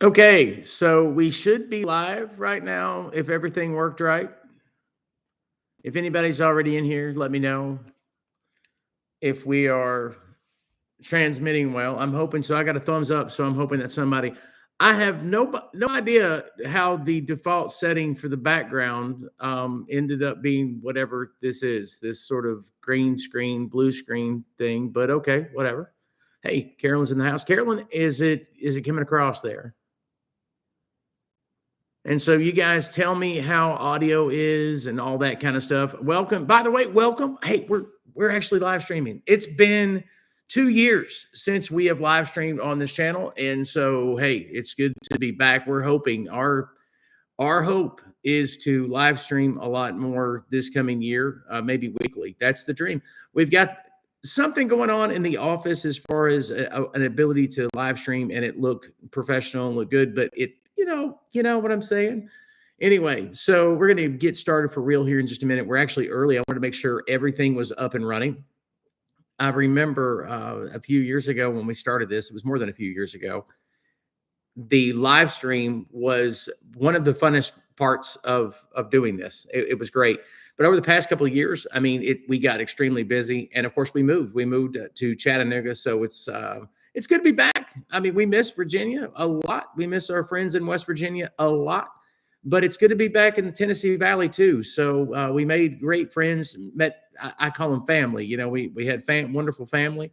Okay, so we should be live right now if everything worked right. If anybody's already in here, let me know if we are transmitting well. I'm hoping so. I got a thumbs up, so I'm hoping that somebody. I have no idea how the default setting for the background ended up being whatever this is, this sort of green screen, blue screen thing. But okay, whatever. Hey, Carolyn's in the house. Carolyn, is it coming across there? And so you guys tell me how audio is and all that kind of stuff. Welcome. By the way, welcome. Hey, we're actually live streaming. It's been 2 years since we have live streamed on this channel. And so, hey, it's good to be back. We're hoping our hope is to live stream a lot more this coming year, maybe weekly. That's the dream. We've got something going on in the office as far as an ability to live stream and it look professional and look good, but you know what I'm saying? Anyway, so we're going to get started for real here in just a minute. We're actually early. I wanted to make sure everything was up and running. I remember a few years ago when we started this, it was more than a few years ago, the live stream was one of the funnest parts of doing this. It was great. But over the past couple of years, I mean, we got extremely busy. And of course, we moved. We moved to Chattanooga. So it's good to be back. I mean, we miss Virginia a lot. We miss our friends in West Virginia a lot. But it's good to be back in the Tennessee Valley, too. So we made great friends, met, I call them family. You know, we had wonderful family.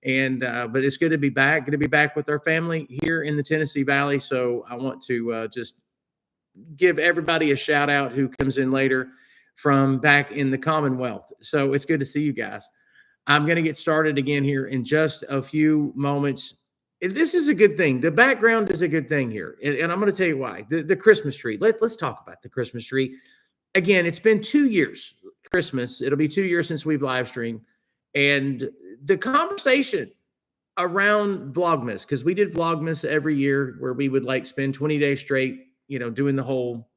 And but it's good to be back with our family here in the Tennessee Valley. So I want to just give everybody a shout out who comes in later from back in the Commonwealth. So it's good to see you guys. I'm going to get started again here in just a few moments. This is a good thing. The background is a good thing here. And I'm going to tell you why. The Christmas tree. Let's talk about the Christmas tree. Again, it's been 2 years, Christmas. It'll be 2 years since we've live streamed. And the conversation around Vlogmas, because we did Vlogmas every year where we would like spend 20 days straight, doing the whole,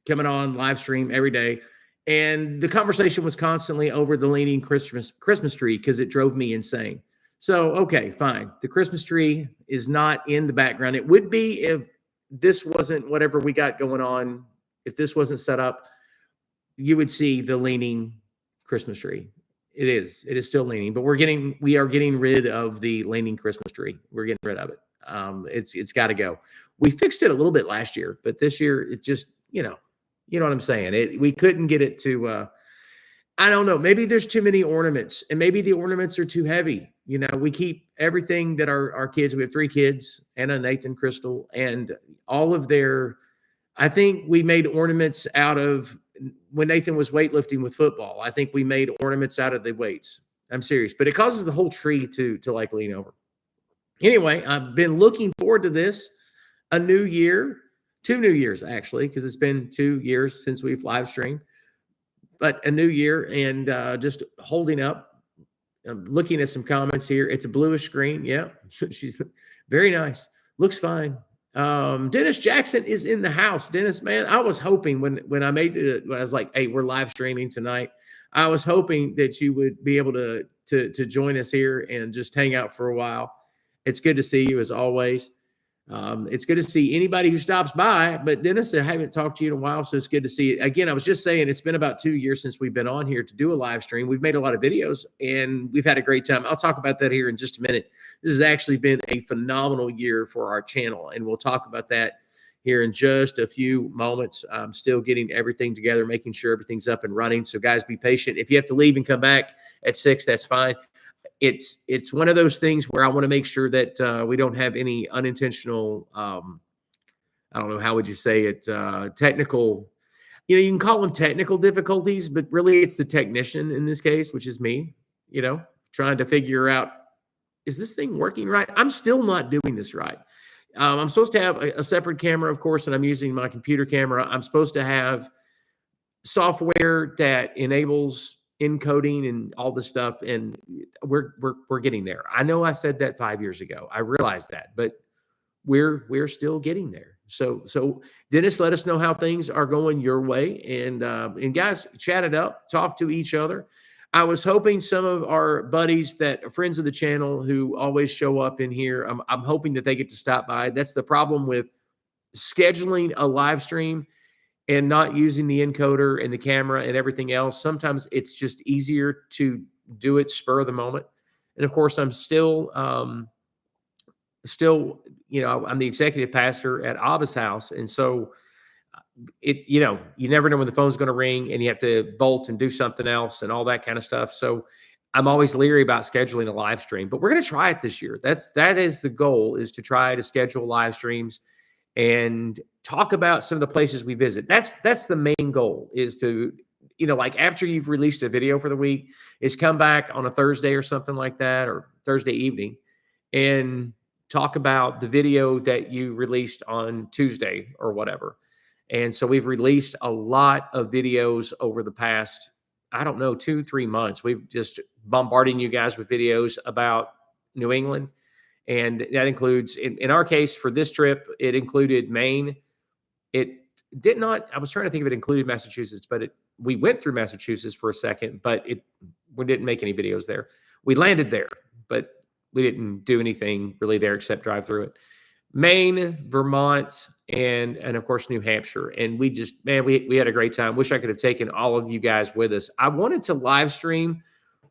coming on live stream every day. And the conversation was constantly over the leaning Christmas tree because it drove me insane. So, okay, fine. The Christmas tree is not in the background. It would be if this wasn't whatever we got going on. If this wasn't set up, you would see the leaning Christmas tree. It is still leaning, but we are getting rid of the leaning Christmas tree. We're getting rid of it. It's got to go. We fixed it a little bit last year, but this year it just, you know what I'm saying? We couldn't get it to, I don't know. Maybe there's too many ornaments and maybe the ornaments are too heavy. We keep everything that our kids, we have 3 kids, Anna, Nathan, Crystal, and all of I think we made ornaments out of, when Nathan was weightlifting with football, I think we made ornaments out of the weights. I'm serious, but it causes the whole tree to like lean over. Anyway, I've been looking forward to this, a new year, 2 new years actually, because it's been 2 years since we've live streamed, but a new year and just holding up, looking at some comments here. It's a bluish screen. Yeah, she's very nice. Looks fine. Dennis Jackson is in the house. Dennis, man, I was hoping when I was like, hey, we're live streaming tonight, I was hoping that you would be able to join us here and just hang out for a while. It's good to see you as always. It's good to see anybody who stops by, but Dennis, I haven't talked to you in a while, so it's good to see you. Again, I was just saying it's been about 2 years since we've been on here to do a live stream. We've made a lot of videos and we've had a great time. I'll talk about that here in just a minute. This has actually been a phenomenal year for our channel, and we'll talk about that here in just a few moments. I'm still getting everything together, making sure everything's up and running. So guys, be patient. If you have to leave and come back at 6, that's fine. It's one of those things where I want to make sure that we don't have any unintentional, I don't know, how would you say it, technical, you can call them technical difficulties, but really it's the technician in this case, which is me, trying to figure out, is this thing working right? I'm still not doing this right. I'm supposed to have a separate camera, of course, and I'm using my computer camera. I'm supposed to have software that enables encoding and all this stuff, and we're getting there. I know I said that 5 years ago. I realized that, but we're still getting there. So Dennis, let us know how things are going your way, and guys, chat it up, talk to each other. I was hoping some of our buddies that are friends of the channel who always show up in here, I'm hoping that they get to stop by. That's the problem with scheduling a live stream and not using the encoder and the camera and everything else. Sometimes it's just easier to do it spur of the moment. And of course, I'm still, I'm the executive pastor at Abba's house. And so you never know when the phone's going to ring and you have to bolt and do something else and all that kind of stuff. So I'm always leery about scheduling a live stream, but we're going to try it this year. That is the goal, is to try to schedule live streams and talk about some of the places we visit. That's the main goal, is to, like after you've released a video for the week, is come back on a Thursday or something like that, or Thursday evening, and talk about the video that you released on Tuesday or whatever. And so we've released a lot of videos over the past, I don't know, 2-3 months. We've just bombarding you guys with videos about New England. And that includes, in our case, for this trip, it included Maine. It did not, I was trying to think if it included Massachusetts, but we went through Massachusetts for a second, but we didn't make any videos there. We landed there, but we didn't do anything really there except drive through it. Maine, Vermont, and of course, New Hampshire. And we just, man, we had a great time. Wish I could have taken all of you guys with us. I wanted to live stream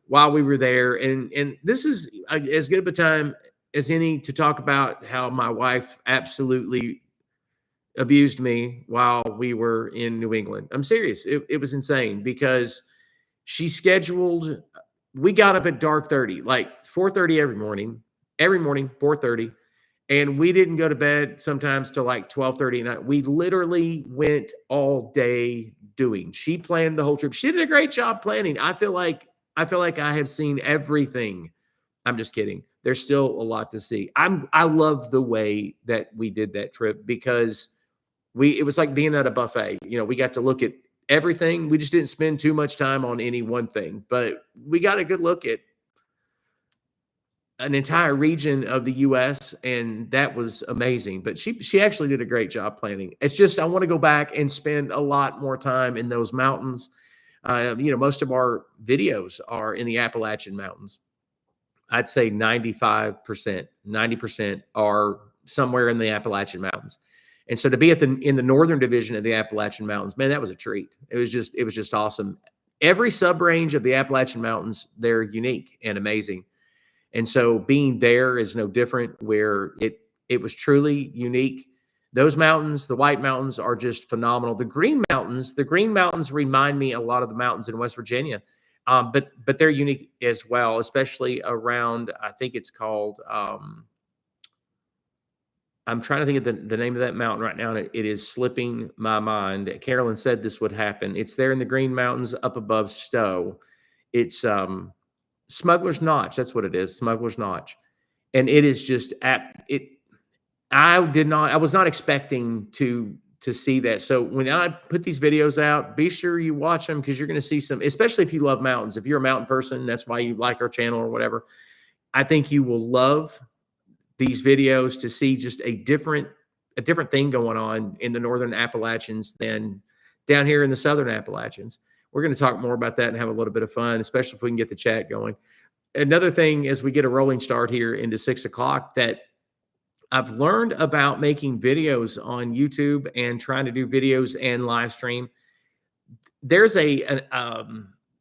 while we were there. And this is as good of a time as any to talk about how my wife absolutely abused me while we were in New England. I'm serious. It was insane because she scheduled, we got up at dark 30, like 4:30 every morning, 4:30. And we didn't go to bed sometimes till like 12:30 at night. We literally went all day doing. She planned the whole trip. She did a great job planning. I feel like I have seen everything. I'm just kidding. There's still a lot to see. I love the way that we did that trip because it was like being at a buffet. We got to look at everything. We just didn't spend too much time on any one thing, but we got a good look at an entire region of the U.S., and that was amazing. But she actually did a great job planning. It's just I want to go back and spend a lot more time in those mountains. Most of our videos are in the Appalachian Mountains. I'd say 95%, 90% are somewhere in the Appalachian Mountains. And so to be in the northern division of the Appalachian Mountains, man, that was a treat. It was just awesome. Every sub-range of the Appalachian Mountains, they're unique and amazing. And so being there is no different, where it was truly unique. Those mountains, the White Mountains, are just phenomenal. The Green Mountains remind me a lot of the mountains in West Virginia, but they're unique as well, especially around, I think it's called, I'm trying to think of the name of that mountain right now, and it is slipping my mind. Carolyn said this would happen. It's there in the Green Mountains up above Stowe. It's Smuggler's Notch. That's what it is. Smuggler's Notch. And it is just I was not expecting to see that. So when I put these videos out, be sure you watch them, because you're going to see some, especially if you love mountains. If you're a mountain person, that's why you like our channel or whatever. I think you will love these videos to see just a different thing going on in the Northern Appalachians than down here in the Southern Appalachians. We're going to talk more about that and have a little bit of fun, especially if we can get the chat going. Another thing, as we get a rolling start here into 6 o'clock, that I've learned about making videos on YouTube and trying to do videos and live stream. There's a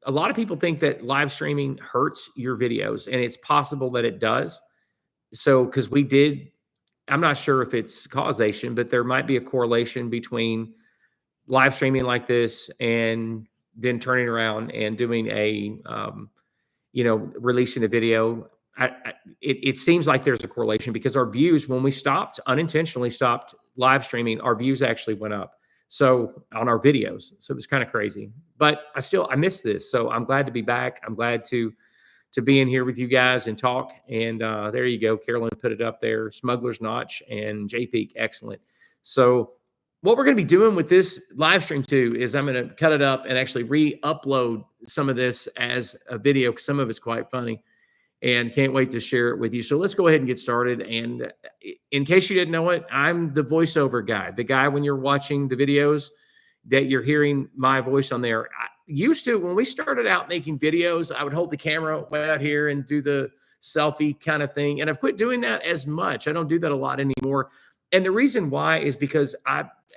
lot of people think that live streaming hurts your videos, and it's possible that it does. So, because I'm not sure if it's causation, but there might be a correlation between live streaming like this and then turning around and doing releasing a video. It seems like there's a correlation, because our views, when we unintentionally stopped live streaming, our views actually went up. So on our videos, so it was kind of crazy, but I miss this. So I'm glad to be back. I'm glad to be in here with you guys and talk. And there you go. Carolyn put it up there. Smuggler's Notch and J Peak. Excellent. So what we're going to be doing with this live stream too is I'm going to cut it up and actually re-upload some of this as a video, because some of it's quite funny, and can't wait to share it with you. So let's go ahead and get started. And in case you didn't know it, I'm the voiceover guy, the guy when you're watching the videos that you're hearing my voice on there. used to, when we started out making videos, I would hold the camera way out here and do the selfie kind of thing. And I've quit doing that as much. I don't do that a lot anymore. And the reason why is because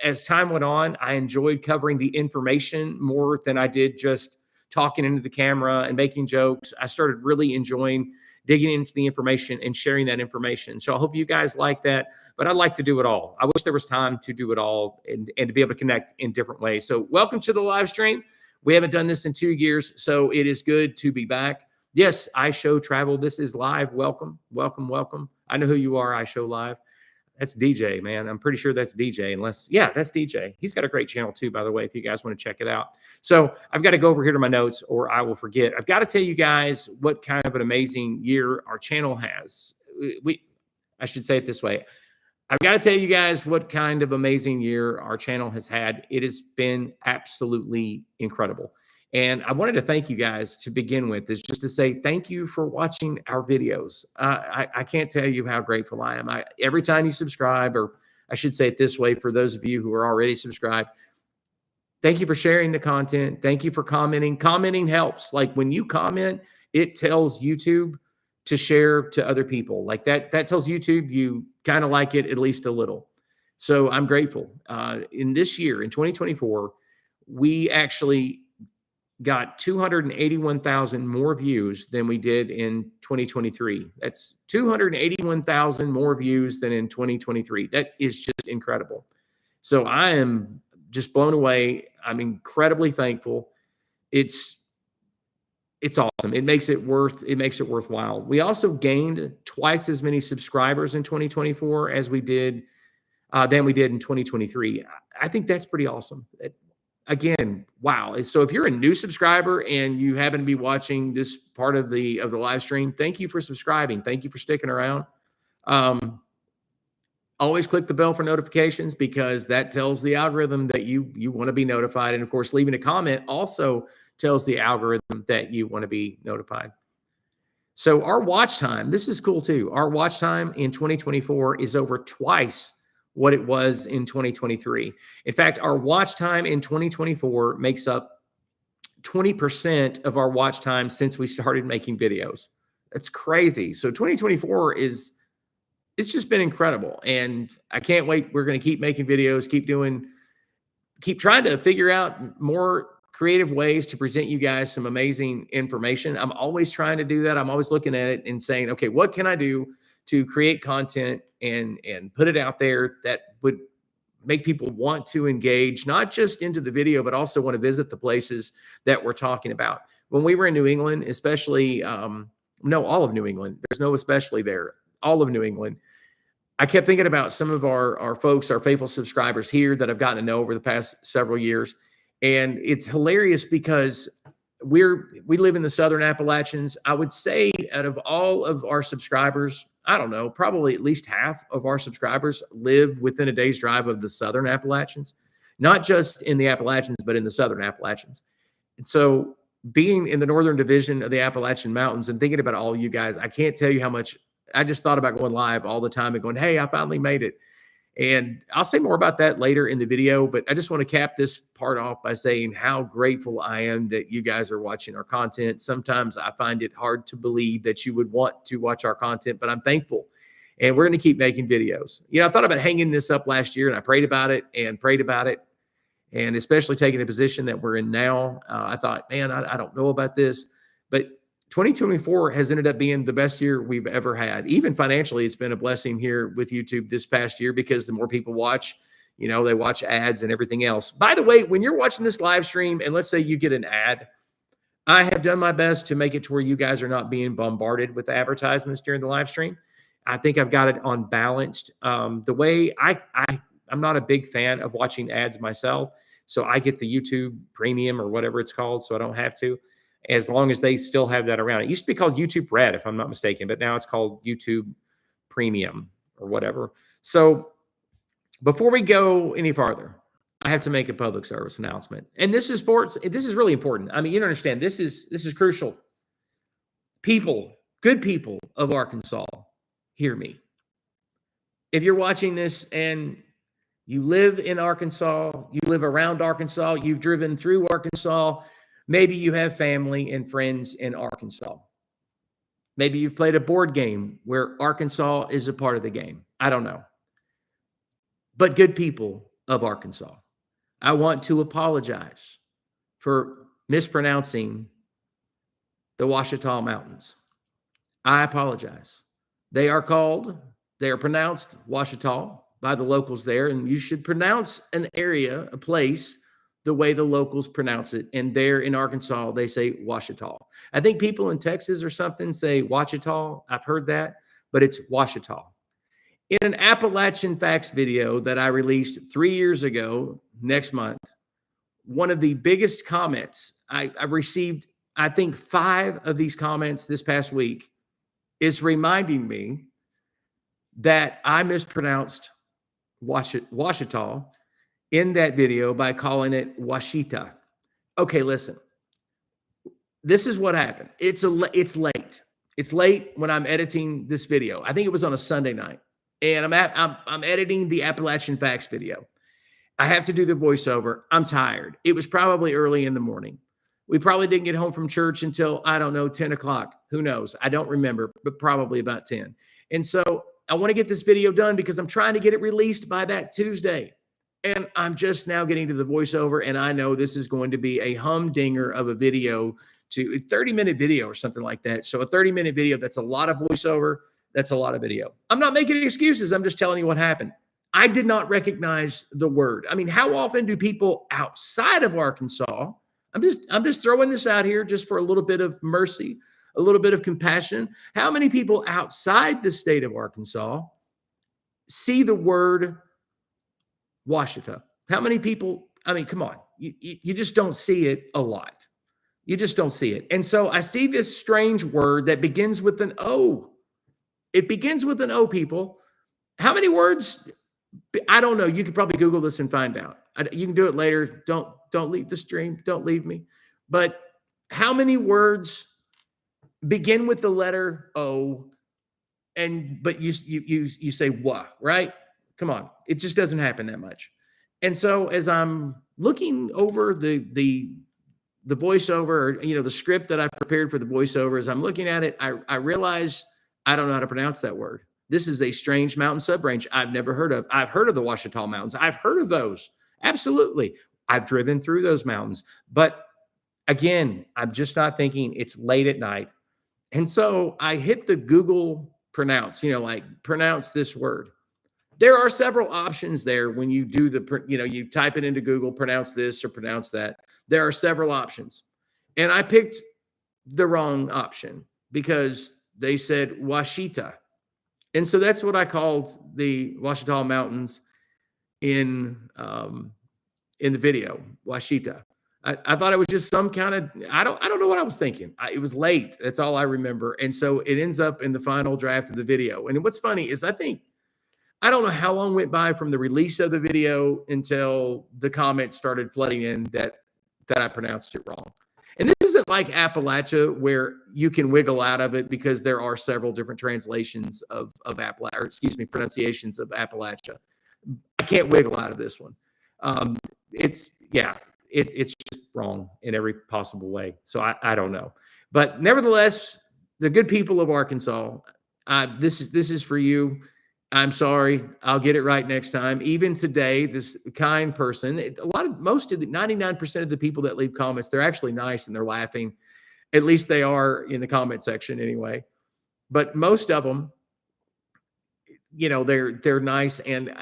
as time went on, I enjoyed covering the information more than I did just talking into the camera and making jokes. I started really enjoying digging into the information and sharing that information. So I hope you guys like that, but I'd like to do it all. I wish there was time to do it all and to be able to connect in different ways. So welcome to the live stream. We haven't done this in 2 years, so it is good to be back. Yes, I Show Travel. This is live. Welcome, welcome, welcome. I know who you are, I Show Live. That's DJ, man. I'm pretty sure that's DJ, that's DJ. He's got a great channel too, by the way, if you guys want to check it out. So I've got to go over here to my notes or I will forget. I've got to tell you guys what kind of an amazing year our channel has. I should say it this way. I've got to tell you guys what kind of amazing year our channel has had. It has been absolutely incredible. And I wanted to thank you guys to begin with, is just to say thank you for watching our videos. I can't tell you how grateful I am. Every time you subscribe, or I should say it this way, for those of you who are already subscribed, thank you for sharing the content. Thank you for commenting. Commenting helps. Like when you comment, it tells YouTube to share to other people. Like that tells YouTube you kind of like it at least a little. So I'm grateful. In this year, in 2024, we actually got 281,000 more views than we did in 2023. That's 281,000 more views than in 2023. That is just incredible. So I am just blown away. I'm incredibly thankful. It's awesome. It makes it worthwhile. We also gained twice as many subscribers in 2024 as we did than we did in 2023. I think that's pretty awesome. Again, wow. So if you're a new subscriber and you happen to be watching this part of the live stream, thank you for subscribing. Thank you for sticking around. Always click the bell for notifications, because that tells the algorithm that you want to be notified. And of course, leaving a comment also tells the algorithm that you want to be notified. So our watch time, this is cool too. Our watch time in 2024 is over twice what it was in 2023. In fact, our watch time in 2024 makes up 20% of our watch time since we started making videos. That's crazy. So 2024 it's just been incredible. And I can't wait. We're going to keep making videos, keep trying to figure out more creative ways to present you guys some amazing information. I'm always trying to do that. I'm always looking at it and saying, okay, what can I do to create content and put it out there that would make people want to engage, not just into the video, but also want to visit the places that we're talking about. When we were in New England, especially, all of New England, there's no especially there, all of New England, I kept thinking about some of our folks, our faithful subscribers here that I've gotten to know over the past several years. And it's hilarious because we live in the Southern Appalachians. I would say out of all of our subscribers, I don't know, probably at least half of our subscribers live within a day's drive of the Southern Appalachians, not just in the Appalachians, but in the Southern Appalachians. And so being in the Northern Division of the Appalachian Mountains and thinking about all you guys, I can't tell you how much I just thought about going live all the time and going, hey, I finally made it. And I'll say more about that later in the video, but I just want to cap this part off by saying how grateful I am that you guys are watching our content. Sometimes I find it hard to believe that you would want to watch our content, but I'm thankful. And we're going to keep making videos. I thought about hanging this up last year, and I prayed about it. And especially taking the position that we're in now, I thought, man, I don't know about this. But 2024 has ended up being the best year we've ever had. Even financially, it's been a blessing here with YouTube this past year, because the more people watch, they watch ads and everything else. By the way, when you're watching this live stream and let's say you get an ad, I have done my best to make it to where you guys are not being bombarded with advertisements during the live stream. I think I've got it on balanced. The way I'm not a big fan of watching ads myself. So I get the YouTube Premium or whatever it's called, so I don't have to, as long as they still have that around. It used to be called YouTube Red, if I'm not mistaken, but now it's called YouTube Premium or whatever. So before we go any farther, I have to make a public service announcement. And this is really important. I mean, you understand, this is crucial. People, good people of Arkansas, hear me. If you're watching this and you live in Arkansas, you live around Arkansas, you've driven through Arkansas, Maybe you have family and friends in Arkansas. Maybe you've played a board game where Arkansas is a part of the game. I don't know. But good people of Arkansas, I want to apologize for mispronouncing the Ouachita Mountains. I apologize. They are pronounced Ouachita by the locals there, and you should pronounce an area, a place, the way the locals pronounce it. And there in Arkansas, they say Ouachita. I think people in Texas or something say Ouachita. I've heard that, but it's Ouachita. In an Appalachian Facts video that I released 3 years ago, next month, one of the biggest comments I received, I think 5 of these comments this past week, is reminding me that I mispronounced Ouachita in that video by calling it Ouachita. Okay, listen. This is what happened. It's late. It's late when I'm editing this video. I think it was on a Sunday night, and I'm editing the Appalachian Facts video. I have to do the voiceover. I'm tired. It was probably early in the morning. We probably didn't get home from church until, I don't know, 10 o'clock. Who knows? I don't remember, but probably about 10. And so I want to get this video done because I'm trying to get it released by that Tuesday. And I'm just now getting to the voiceover, and I know this is going to be a humdinger of a video, to a 30-minute video or something like that. So a 30-minute video, that's a lot of voiceover. That's a lot of video. I'm not making any excuses. I'm just telling you what happened. I did not recognize the word. I mean, how often do people outside of Arkansas, I'm just throwing this out here just for a little bit of mercy, a little bit of compassion. How many people outside the state of Arkansas see the word Ouachita? How many people? I mean, come on. You just don't see it a lot. You just don't see it. And so I see this strange word that begins with an O. It begins with an O, people. How many words? I don't know. You could probably Google this and find out. You can do it later. Don't leave the stream. Don't leave me. But how many words begin with the letter O, but you say "wa," right? Come on. It just doesn't happen that much. And so as I'm looking over the voiceover, or, the script that I prepared for the voiceover, as I'm looking at it, I realize I don't know how to pronounce that word. This is a strange mountain subrange I've never heard of. I've heard of the Ouachita Mountains. I've heard of those. Absolutely. I've driven through those mountains. But again, I'm just not thinking. It's late at night. And so I hit the Google pronounce, like pronounce this word. There are several options there when you do you type it into Google, pronounce this or pronounce that. There are several options. And I picked the wrong option because they said Ouachita. And so that's what I called the Ouachita Mountains in the video, Ouachita. I thought it was just some kind of, I don't know what I was thinking. It was late. That's all I remember. And so it ends up in the final draft of the video. And what's funny is I don't know how long went by from the release of the video until the comments started flooding in that I pronounced it wrong. And this isn't like Appalachia where you can wiggle out of it because there are several different translations of pronunciations of Appalachia. I can't wiggle out of this one. It's just wrong in every possible way. So I don't know. But nevertheless, the good people of Arkansas, this is for you. I'm sorry. I'll get it right next time. Even today, this kind person, 99% of the people that leave comments, they're actually nice and they're laughing. At least they are in the comment section anyway. But most of them, they're nice. And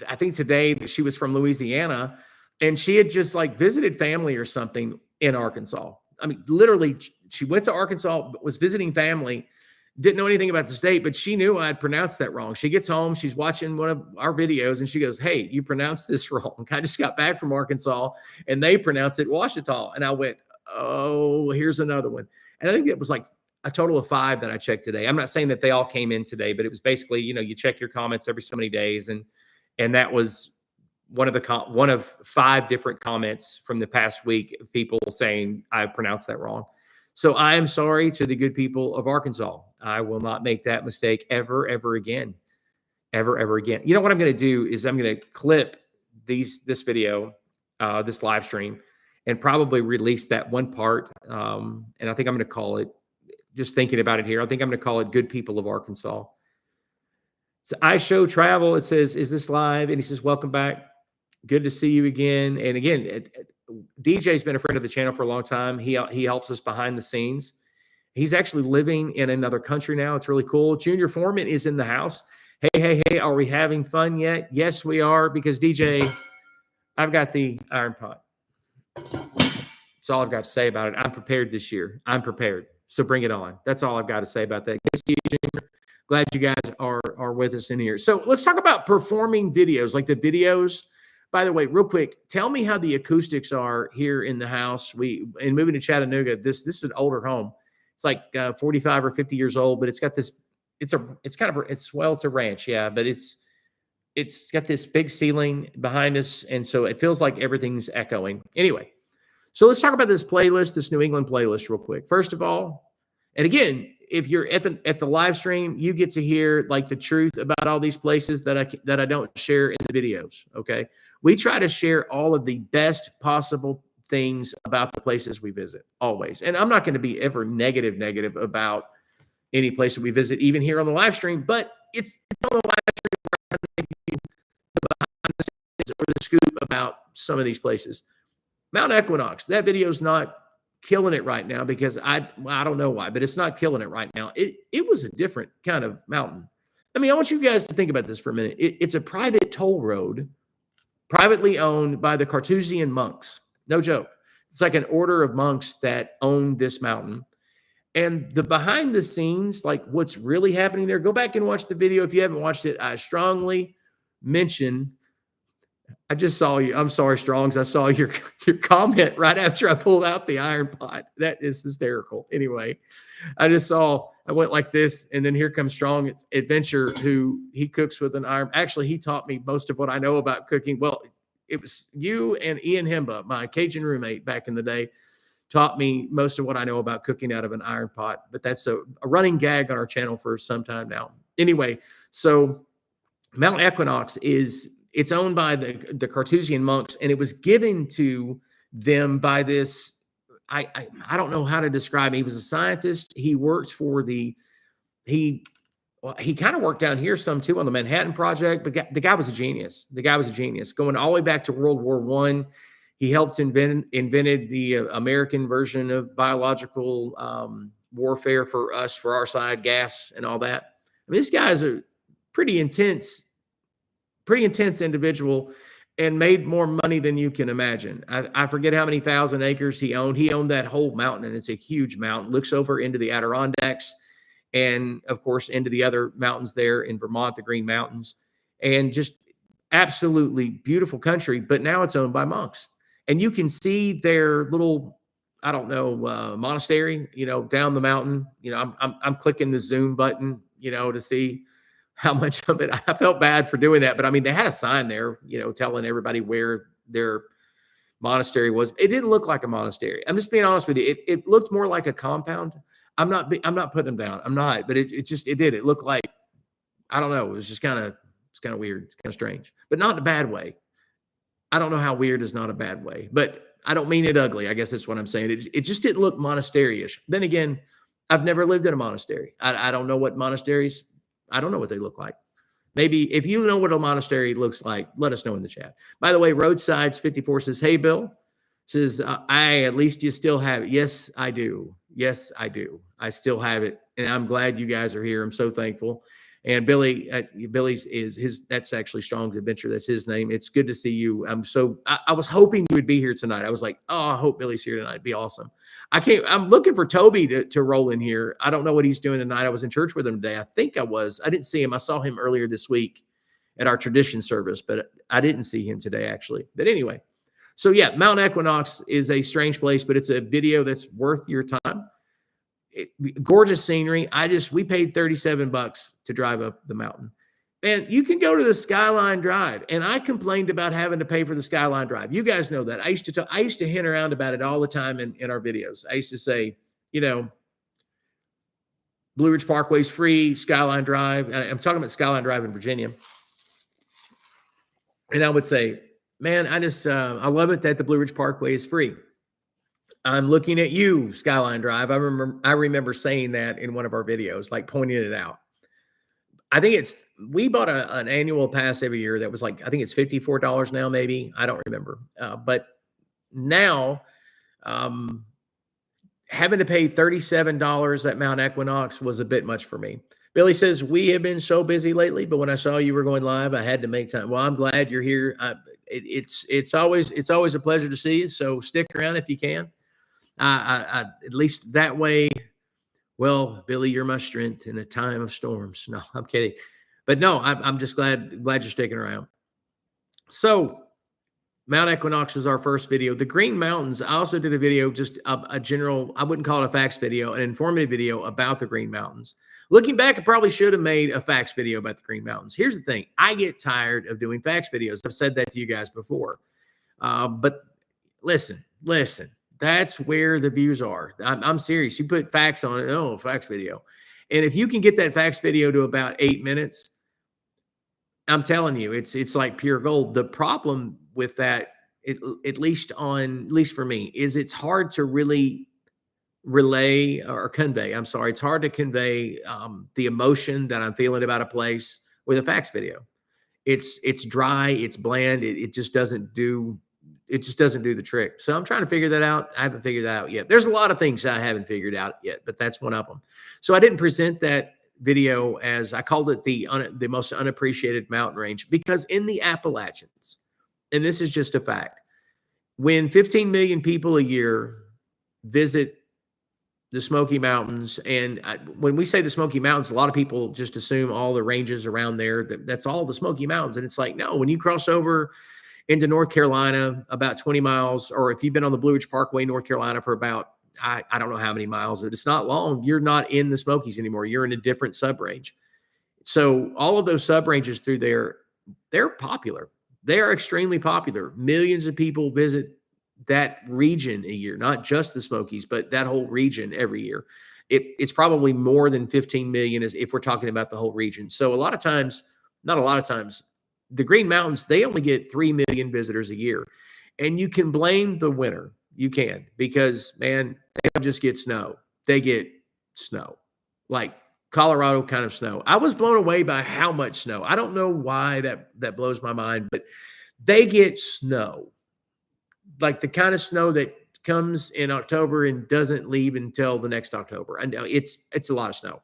I think today she was from Louisiana and she had just visited family or something in Arkansas. I mean, literally, she went to Arkansas, was visiting family. Didn't know anything about the state, but she knew I had pronounced that wrong. She gets home, she's watching one of our videos, and she goes, "Hey, you pronounced this wrong. I just got back from Arkansas, and they pronounced it Ouachita." And I went, "Oh, here's another one." And I think it was like a total of 5 that I checked today. I'm not saying that they all came in today, but it was basically, you check your comments every so many days, and that was one of 5 different comments from the past week of people saying I pronounced that wrong. So I am sorry to the good people of Arkansas. I will not make that mistake ever again. Ever again. You know what I'm going to do is I'm going to clip this video, this live stream, and probably release that one part. And I think I'm going to call it, just thinking about it here, I think I'm going to call it Good People of Arkansas. So I Show Travel, it says, is this live? And he says, welcome back. Good to see you again. And again, DJ's been a friend of the channel for a long time. He helps us behind the scenes. He's actually living in another country now. It's really cool. Junior Foreman is in the house. Hey, are we having fun yet? Yes, we are, because DJ, I've got the iron pot. That's all I've got to say about it. I'm prepared this year. I'm prepared. So bring it on. That's all I've got to say about that. Good to see you, Junior. Glad you guys are with us in here. So let's talk about performing videos, like the videos. By the way, real quick, tell me how the acoustics are here in the house. And moving to Chattanooga, this is an older home. It's like 45 or 50 years old, but it's got this. It's a ranch, yeah, but it's got this big ceiling behind us, and so it feels like everything's echoing. Anyway, so let's talk about this playlist, this New England playlist, real quick. First of all, and again, if you're at the live stream, you get to hear like the truth about all these places that I don't share in the videos. Okay, we try to share all of the best possible things about the places we visit, always. And I'm not going to be ever negative about any place that we visit, even here on the live stream, but it's on the live stream where I'm going to give you the behind the scenes or the scoop about some of these places. Mount Equinox, that video is not killing it right now because I don't know why, but it's not killing it right now. It was a different kind of mountain. I mean, I want you guys to think about this for a minute. It's a private toll road, privately owned by the Carthusian monks. No joke. It's like an order of monks that own this mountain. And the behind the scenes, like what's really happening there, go back and watch the video. If you haven't watched it, I strongly mention, I just saw you. I'm sorry, Strongs. I saw your comment right after I pulled out the iron pot. That is hysterical. Anyway, I went like this, and then here comes Strong Adventure, who he cooks with an iron. Actually, he taught me most of what I know about cooking. Well, it was you and Ian Himba, my Cajun roommate back in the day, taught me most of what I know about cooking out of an iron pot. But that's a running gag on our channel for some time now. Anyway, so Mount Equinox it's owned by the Carthusian monks, and it was given to them by this. I don't know how to describe him. He was a scientist. He worked for he kind of worked down here some too on the Manhattan Project, but the guy was a genius. The guy was a genius. Going all the way back to World War I, he helped invented the American version of biological warfare for us, for our side, gas and all that. I mean, this guy's a pretty intense individual and made more money than you can imagine. I forget how many thousand acres he owned. He owned that whole mountain, and it's a huge mountain. Looks over into the Adirondacks and, of course, into the other mountains there in Vermont, the Green Mountains, and just absolutely beautiful country. But now it's owned by monks. And you can see their little, I don't know, monastery, down the mountain. I'm clicking the zoom button, to see how much of it. I felt bad for doing that, but I mean, they had a sign there, telling everybody where their monastery was. It didn't look like a monastery. I'm just being honest with you. It looked more like a compound. I'm not putting them down. I'm not, but it did. It looked like, I don't know. It was just kind of weird. It's kind of strange, but not in a bad way. I don't know how weird is not a bad way, but I don't mean it ugly. I guess that's what I'm saying. It just didn't look monasterish. Then again, I've never lived in a monastery. I don't know what monasteries, I don't know what they look like. Maybe if you know what a monastery looks like, let us know in the chat. By the way, Roadsides 54 says, hey, Bill. Says, at least you still have it. Yes, I do. Yes, I do. I still have it. And I'm glad you guys are here. I'm so thankful. And Billy's that's actually Strong's Adventure. That's his name. It's good to see you. I was hoping you would be here tonight. I was like, oh, I hope Billy's here tonight. It'd be awesome. I'm looking for Toby to roll in here. I don't know what he's doing tonight. I was in church with him today. I think I was. I didn't see him. I saw him earlier this week at our tradition service, but I didn't see him today, actually. But anyway, so yeah, Mount Equinox is a strange place, but it's a video that's worth your time. Gorgeous scenery. We paid $37 to drive up the mountain. And you can go to the Skyline Drive. And I complained about having to pay for the Skyline Drive. You guys know that. I used to hint around about it all the time in our videos. I used to say, Blue Ridge Parkway is free, Skyline Drive. I'm talking about Skyline Drive in Virginia. And I would say, man, I love it that the Blue Ridge Parkway is free. I'm looking at you, Skyline Drive. I remember saying that in one of our videos, like pointing it out. I think we bought an annual pass every year that was like, I think it's $54 now, maybe. I don't remember. But now, um, having to pay $37 at Mount Equinox was a bit much for me. Billy says, we have been so busy lately, but when I saw you were going live, I had to make time. Well, I'm glad you're here. It's always a pleasure to see you. So stick around if you can. At least that way. Well, Billy, you're my strength in a time of storms. No, I'm kidding. But no, I'm just glad you're sticking around. So Mount Equinox was our first video. The Green Mountains, I also did a video, just a general, I wouldn't call it a facts video, an informative video about the Green Mountains. Looking back, I probably should have made a facts video about the Green Mountains. Here's the thing. I get tired of doing facts videos. I've said that to you guys before. But listen, that's where the views are. I'm serious. You put facts on it. Oh, facts video. And if you can get that facts video to about 8 minutes, I'm telling you, it's like pure gold. The problem with that, at least for me, is it's hard to really relay or convey. I'm sorry. It's hard to convey the emotion that I'm feeling about a place with a facts video. It's dry. It's bland. It just doesn't do the trick. So I'm trying to figure that out. I haven't figured that out yet. There's a lot of things I haven't figured out yet, but that's one of them. So I didn't present that video as, I called it the most unappreciated mountain range, because in the Appalachians, and this is just a fact, when 15 million people a year visit the Smoky Mountains, and when we say the Smoky Mountains, a lot of people just assume all the ranges around there, that's all the Smoky Mountains. And it's like, no, when you cross over into North Carolina, about 20 miles, or if you've been on the Blue Ridge Parkway, North Carolina, for about, I don't know how many miles, it's not long, you're not in the Smokies anymore. You're in a different subrange. So all of those subranges through there, they're popular. They are extremely popular. Millions of people visit that region a year, not just the Smokies, but that whole region every year. It's probably more than 15 million if we're talking about the whole region. So not a lot of times, the Green Mountains, they only get 3 million visitors a year. And you can blame the winter. You can, because, man, they don't just get snow. They get snow, like Colorado kind of snow. I was blown away by how much snow. I don't know why that blows my mind, but they get snow, like the kind of snow that comes in October and doesn't leave until the next October. I know it's a lot of snow.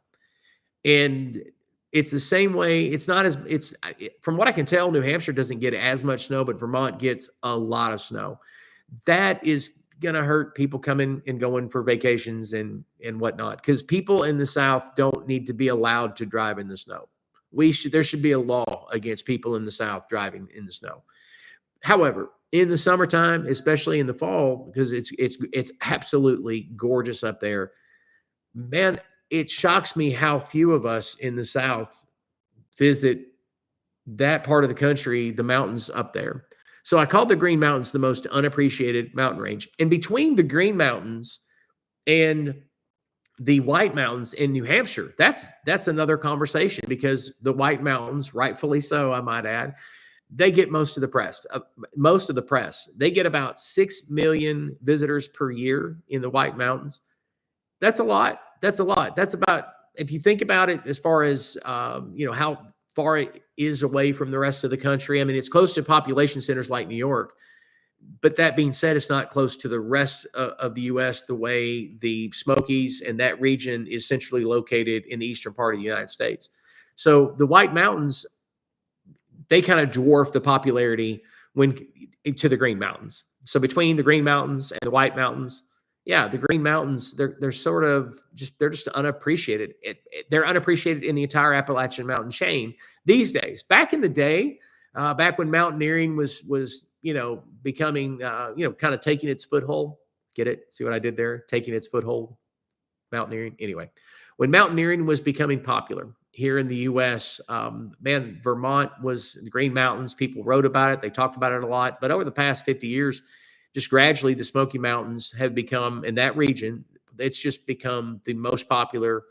And it's the same way. From what I can tell, New Hampshire doesn't get as much snow, but Vermont gets a lot of snow. That is going to hurt people coming and going for vacations and whatnot, because people in the South don't need to be allowed to drive in the snow. There should be a law against people in the South driving in the snow. However, in the summertime, especially in the fall, because it's absolutely gorgeous up there, man, it shocks me how few of us in the South visit that part of the country, the mountains up there. So I called the Green Mountains the most unappreciated mountain range. And between the Green Mountains and the White Mountains in New Hampshire, that's another conversation, because the White Mountains, rightfully so, I might add, they get most of the press. They get about 6 million visitors per year in the White Mountains. That's a lot. That's about, if you think about it, as far as, how far it is away from the rest of the country. I mean, it's close to population centers like New York. But that being said, it's not close to the rest of the U.S. the way the Smokies and that region is centrally located in the eastern part of the United States. So the White Mountains, they kind of dwarf the popularity to the Green Mountains. So between the Green Mountains and the White Mountains, yeah, the Green Mountains, they're just unappreciated. They're unappreciated in the entire Appalachian mountain chain these days. Back in the day, back when mountaineering was becoming, kind of taking its foothold. Get it? See what I did there? Taking its foothold, mountaineering. Anyway, when mountaineering was becoming popular here in the U.S., Vermont was the Green Mountains. People wrote about it. They talked about it a lot. But over the past 50 years, just gradually, the Smoky Mountains have become, in that region, it's just become the most popular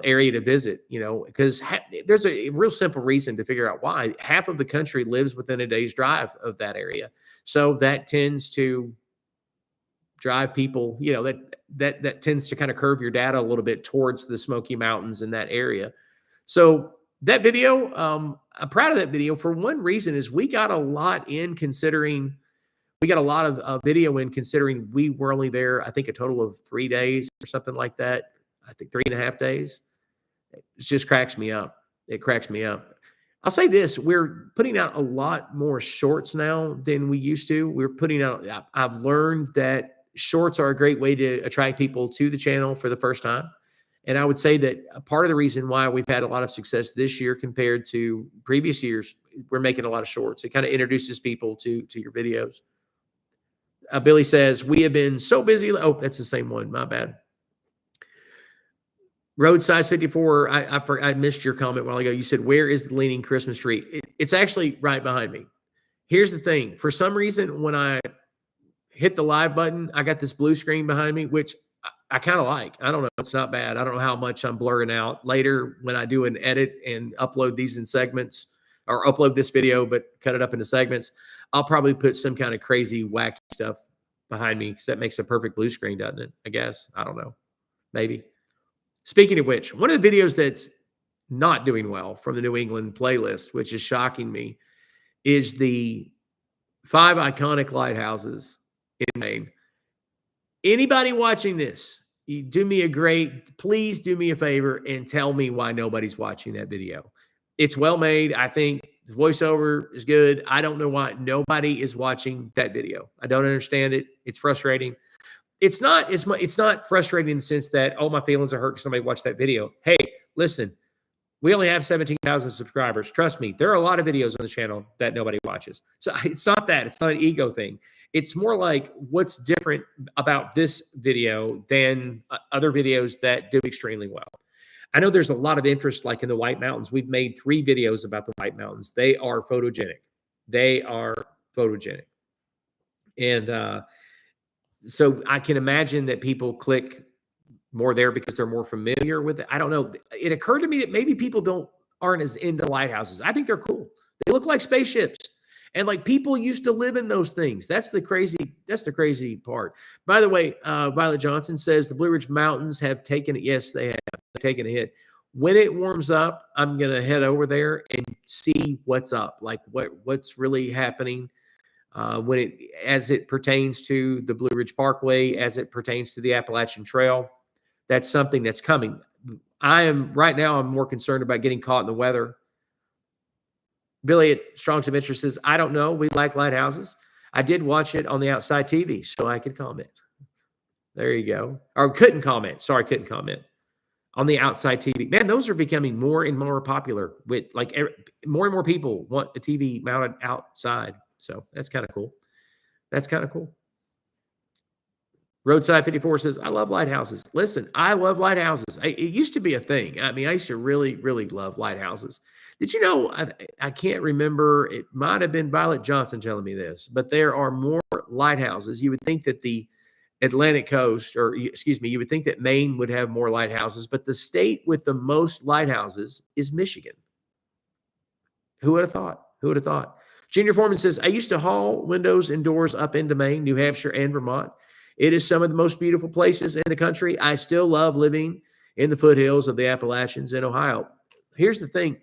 area to visit, because there's a real simple reason to figure out why. Half of the country lives within a day's drive of that area. So that tends to drive people, that tends to kind of curve your data a little bit towards the Smoky Mountains in that area. So that video, I'm proud of that video for one reason is we got a lot of video in considering we were only there, I think a total of 3 days or something like that. I think 3.5 days. It just cracks me up. It cracks me up. I'll say this, we're putting out a lot more shorts now than we used to. I've learned that shorts are a great way to attract people to the channel for the first time. And I would say that a part of the reason why we've had a lot of success this year compared to previous years, we're making a lot of shorts. It kind of introduces people to your videos. Billy says, we have been so busy. Oh, that's the same one. My bad. Road size 54. I missed your comment a while ago. You said, where is the leaning Christmas tree? It's actually right behind me. Here's the thing. For some reason, when I hit the live button, I got this blue screen behind me, which I kind of like. I don't know. It's not bad. I don't know how much I'm blurring out. Later, when I do an edit and upload these in segments, or upload this video, but cut it up into segments, I'll probably put some kind of crazy, wacky stuff behind me because that makes a perfect blue screen, doesn't it? I guess. I don't know. Maybe. Speaking of which, one of the videos that's not doing well from the New England playlist, which is shocking me, is the 5 iconic lighthouses in Maine. Anybody watching this, please do me a favor and tell me why nobody's watching that video. It's well made. I think the voiceover is good. I don't know why nobody is watching that video. I don't understand it. It's frustrating. It's not frustrating in the sense that, oh, my feelings are hurt because somebody watched that video. Hey, listen, we only have 17,000 subscribers. Trust me, there are a lot of videos on the channel that nobody watches. So it's not that. It's not an ego thing. It's more like what's different about this video than other videos that do extremely well. I know there's a lot of interest like in the White Mountains. We've made 3 videos about the White Mountains. They are photogenic. And so I can imagine that people click more there because they're more familiar with it. I don't know. It occurred to me that maybe people aren't as into lighthouses. I think they're cool. They look like spaceships. And like people used to live in those things. That's the crazy part. By the way, Violet Johnson says the Blue Ridge Mountains have taken it. Yes, they have taken a hit. When it warms up, I'm going to head over there and see what's up, like what's really happening as it pertains to the Blue Ridge Parkway, as it pertains to the Appalachian Trail. That's something that's coming. Right now, I'm more concerned about getting caught in the weather. Billy at Strong's of Interest says, I don't know. We like lighthouses. I did watch it on the Outside TV, so I could comment. There you go. Or couldn't comment. Sorry, couldn't comment. On the Outside TV. Man, those are becoming more and more popular. With like more and more people want a TV mounted outside. So that's kind of cool. That's kind of cool. Roadside 54 says, I love lighthouses. Listen, I love lighthouses. It used to be a thing. I mean, I used to really, really love lighthouses. Did you know, I can't remember, it might have been Violet Johnson telling me this, but there are more lighthouses. You would think that the Atlantic coast, you would think that Maine would have more lighthouses, but the state with the most lighthouses is Michigan. Who would have thought? Who would have thought? Junior Foreman says, I used to haul windows and doors up into Maine, New Hampshire, and Vermont. It is some of the most beautiful places in the country. I still love living in the foothills of the Appalachians in Ohio. Here's the thing.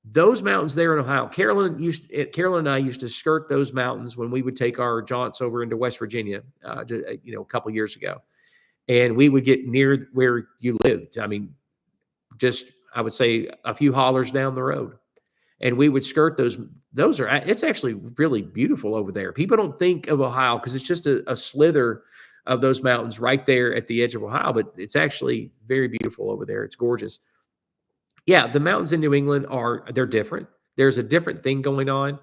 Those mountains there in Ohio, Carolyn and I used to skirt those mountains when we would take our jaunts over into West Virginia, a couple years ago. And we would get near where you lived. I mean, I would say a few hollers down the road. And we would skirt those. It's actually really beautiful over there. People don't think of Ohio because it's just a slither of those mountains right there at the edge of Ohio, but it's actually very beautiful over there. It's gorgeous. Yeah, the mountains in New England they're different. There's a different thing going on.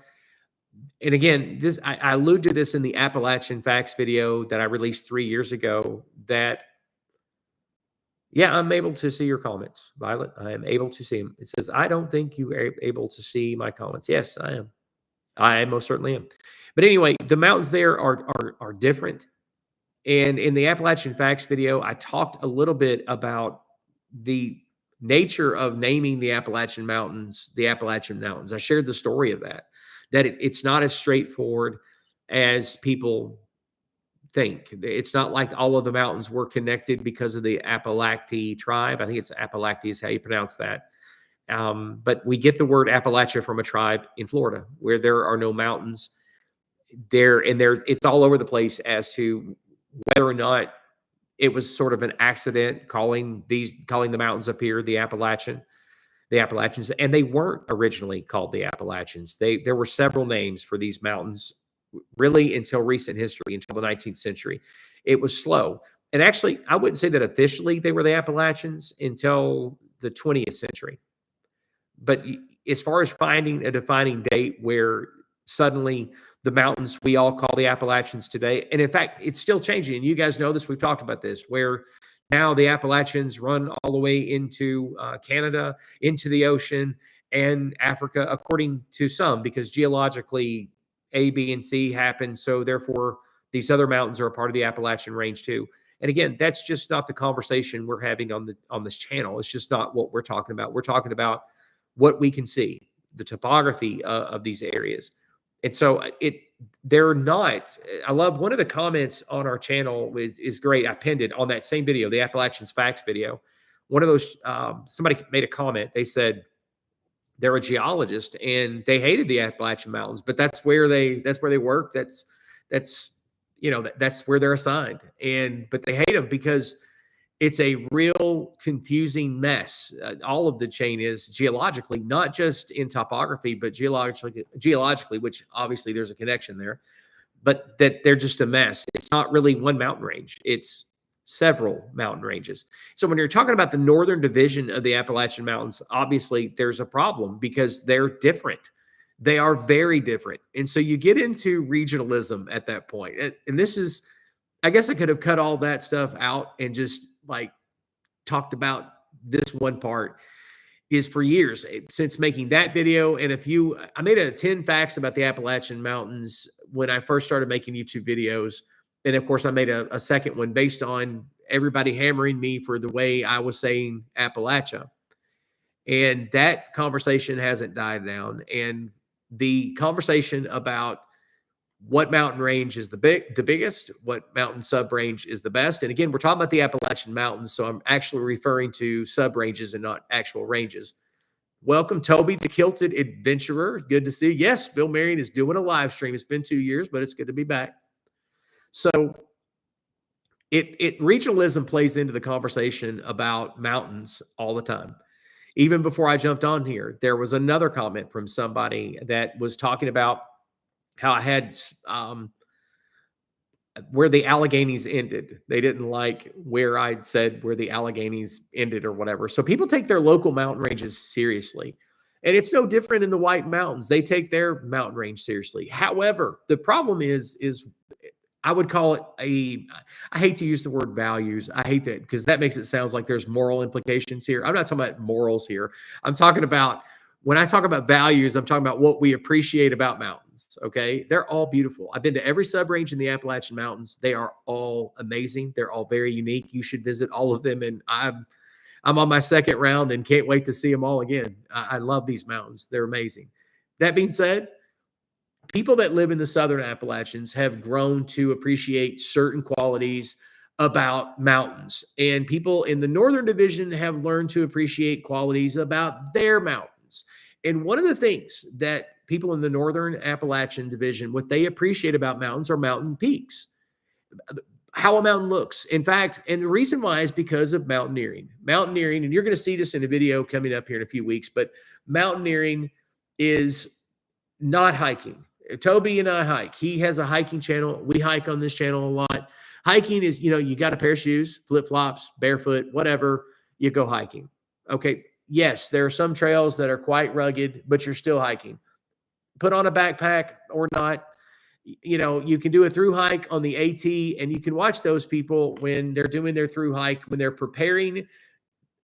And again, I allude to this in the Appalachian Facts video that I released 3 years ago that, yeah, I'm able to see your comments, Violet. I am able to see them. It says, I don't think you are able to see my comments. Yes, I am. I most certainly am. But anyway, the mountains there are different. And in the Appalachian Facts video, I talked a little bit about the nature of naming the Appalachian Mountains. I shared the story of that it's not as straightforward as people think. It's not like all of the mountains were connected because of the Appalachian tribe. I think it's Appalachia is how you pronounce that. But we get the word Appalachia from a tribe in Florida where there are no mountains there, and it's all over the place as to whether or not it was sort of an accident calling the mountains up here the Appalachians, and they weren't originally called the Appalachians. There were several names for these mountains really until recent history, until the 19th century. It was slow. And actually, I wouldn't say that officially they were the Appalachians until the 20th century. But as far as finding a defining date where suddenly the mountains we all call the Appalachians today, and in fact, it's still changing. And you guys know this, we've talked about this, where now the Appalachians run all the way into Canada, into the ocean, and Africa, according to some, because geologically A, B, and C happen. So therefore, these other mountains are a part of the Appalachian range too. And again, that's just not the conversation we're having on this channel. It's just not what we're talking about. We're talking about what we can see, the topography of these areas. And so they're not, I love one of the comments on our channel is great. I pinned it on that same video, the Appalachians Facts video. One of those, somebody made a comment. They said they're a geologist and they hated the Appalachian Mountains, but that's where they work. That's where they're assigned. But they hate them because it's a real confusing mess. All of the chain is geologically, not just in topography, but geologically, which obviously there's a connection there, but that they're just a mess. It's not really one mountain range. It's several mountain ranges. So when you're talking about the northern division of the Appalachian Mountains, obviously there's a problem because they're different. They are very different. And so you get into regionalism at that point. And this is, I guess I could have cut all that stuff out and just talked about this one part. Is for years since making that video. And I made a 10 facts about the Appalachian Mountains when I first started making YouTube videos. And of course I made a second one based on everybody hammering me for the way I was saying Appalachia. And that conversation hasn't died down. And the conversation about what mountain range is the biggest, what mountain sub-range is the best. And again, we're talking about the Appalachian Mountains, so I'm actually referring to sub-ranges and not actual ranges. Welcome, Toby, the Kilted Adventurer. Good to see you. Yes, Bill Marion is doing a live stream. It's been 2 years, but it's good to be back. So regionalism plays into the conversation about mountains all the time. Even before I jumped on here, there was another comment from somebody that was talking about how I had where the Alleghenies ended. They didn't like where I'd said where the Alleghenies ended or whatever. So people take their local mountain ranges seriously. And it's no different in the White Mountains. They take their mountain range seriously. However, the problem is I would call it I hate to use the word values. I hate that because that makes it sound like there's moral implications here. I'm not talking about morals here. I'm talking about, when I talk about values, I'm talking about what we appreciate about mountains, okay? They're all beautiful. I've been to every sub-range in the Appalachian Mountains. They are all amazing. They're all very unique. You should visit all of them, and I'm on my second round and can't wait to see them all again. I love these mountains. They're amazing. That being said, people that live in the Southern Appalachians have grown to appreciate certain qualities about mountains, and people in the Northern Division have learned to appreciate qualities about their mountains. And one of the things that people in the Northern Appalachian Division, what they appreciate about mountains are mountain peaks, how a mountain looks. In fact, and the reason why is because of mountaineering. Mountaineering, and you're going to see this in a video coming up here in a few weeks, but mountaineering is not hiking. Toby and I hike. He has a hiking channel. We hike on this channel a lot. Hiking is, you got a pair of shoes, flip-flops, barefoot, whatever, you go hiking. Okay. Yes, there are some trails that are quite rugged, but you're still hiking. Put on a backpack or not. You can do a through hike on the AT, and you can watch those people when they're doing their through hike, when they're preparing,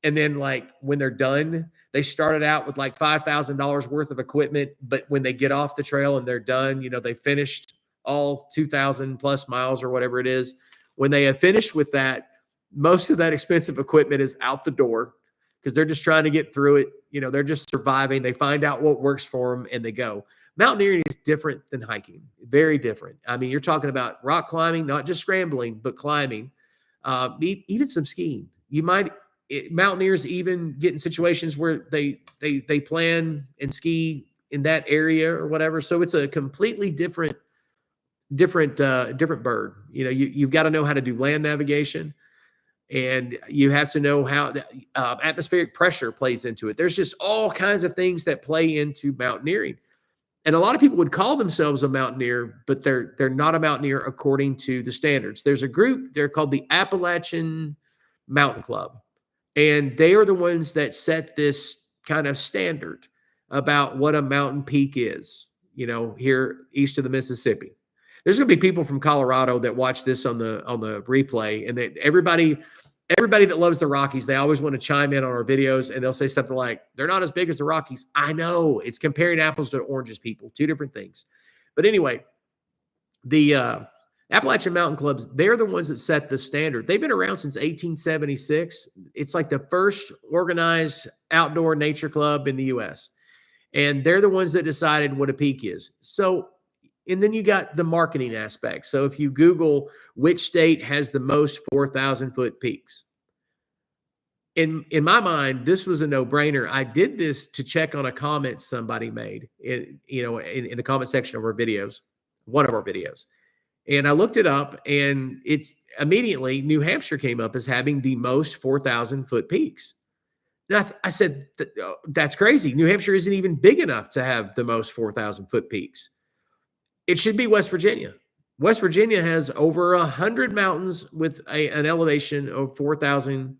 and then when they're done, they started out with $5,000 worth of equipment, but when they get off the trail and they're done, they finished all 2,000 plus miles or whatever it is. When they have finished with that, most of that expensive equipment is out the door. because they're just trying to get through it. They're just surviving. They find out what works for them and they go. Mountaineering is different than hiking, very different. I mean, you're talking about rock climbing, not just scrambling, but climbing, even some skiing. Mountaineers even get in situations where they plan and ski in that area or whatever. So it's a completely different bird. You've got to know how to do land navigation, and you have to know how atmospheric pressure plays into it. There's just all kinds of things that play into mountaineering. And a lot of people would call themselves a mountaineer, but they're not a mountaineer according to the standards. There's a group, they're called the Appalachian Mountain Club, and they are the ones that set this kind of standard about what a mountain peak is, here east of the Mississippi. There's going to be people from Colorado that watch this on the replay, and everybody that loves the Rockies, they always want to chime in on our videos, and they'll say something like, they're not as big as the Rockies. I know, it's comparing apples to oranges, people, two different things. But anyway, the Appalachian Mountain Clubs, they're the ones that set the standard. They've been around since 1876. It's like the first organized outdoor nature club in the U.S. And they're the ones that decided what a peak is. So, and then you got the marketing aspect. So if you Google which state has the most 4,000-foot peaks, in my mind, this was a no-brainer. I did this to check on a comment somebody made in the comment section of our videos, one of our videos. And I looked it up, and it's immediately New Hampshire came up as having the most 4,000-foot peaks. And I said, that's crazy. New Hampshire isn't even big enough to have the most 4,000-foot peaks. It should be West Virginia. West Virginia has over 100 mountains with an elevation of 4,000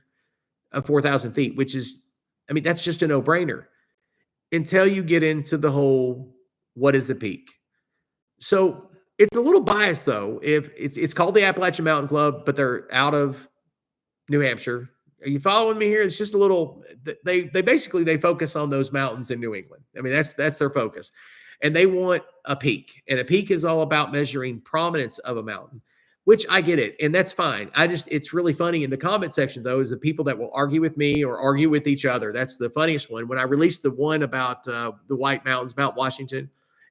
feet, which is, that's just a no-brainer until you get into the whole, what is a peak? So it's a little biased, though. If it's called the Appalachian Mountain Club, but they're out of New Hampshire. Are you following me here? It's just a little, they basically focus on those mountains in New England. That's their focus. And they want a peak. And a peak is all about measuring prominence of a mountain, which I get it. And that's fine. It's really funny in the comment section, though, is the people that will argue with me or argue with each other. That's the funniest one. When I released the one about the White Mountains, Mount Washington,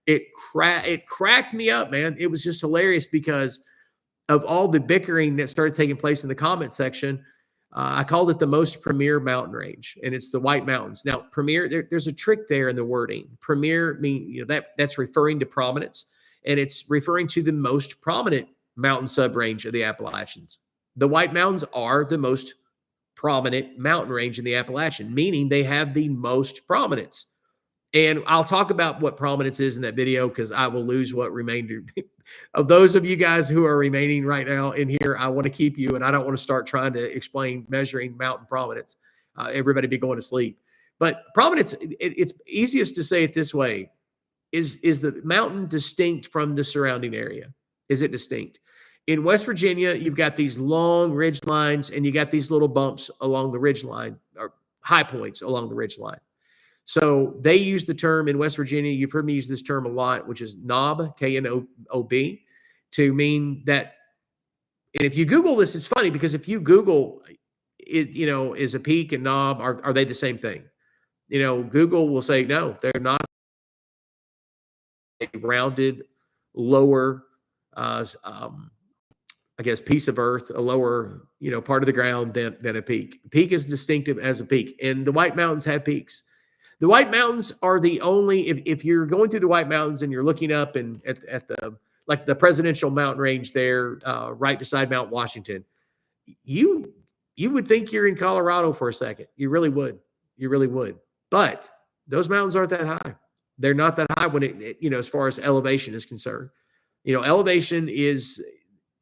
it cracked me up, man. It was just hilarious because of all the bickering that started taking place in the comment section. I called it the most premier mountain range, and it's the White Mountains. Now, premier, there's a trick there in the wording. Premier that's referring to prominence, and it's referring to the most prominent mountain subrange of the Appalachians. The White Mountains are the most prominent mountain range in the Appalachian, meaning they have the most prominence. And I'll talk about what prominence is in that video because I will lose what remainder of those of you guys who are remaining right now in here. I want to keep you, and I don't want to start trying to explain measuring mountain prominence. Everybody be going to sleep. But prominence, it's easiest to say it this way. Is the mountain distinct from the surrounding area? Is it distinct? In West Virginia, you've got these long ridge lines, and you got these little bumps along the ridge line, or high points along the ridge line. So they use the term in West Virginia, you've heard me use this term a lot, which is knob, K-N-O-B, to mean that, and if you Google this, it's funny because if you Google it, is a peak and knob, are they the same thing? Google will say, no, they're not. A rounded, lower, piece of earth, a lower, part of the ground than a peak. A peak is distinctive as a peak, and the White Mountains have peaks. The White Mountains are the only, if you're going through the White Mountains and you're looking up and at the presidential mountain range there, right beside Mount Washington, you would think you're in Colorado for a second. You really would. You really would. But those mountains aren't that high. They're not that high when as far as elevation is concerned. Elevation is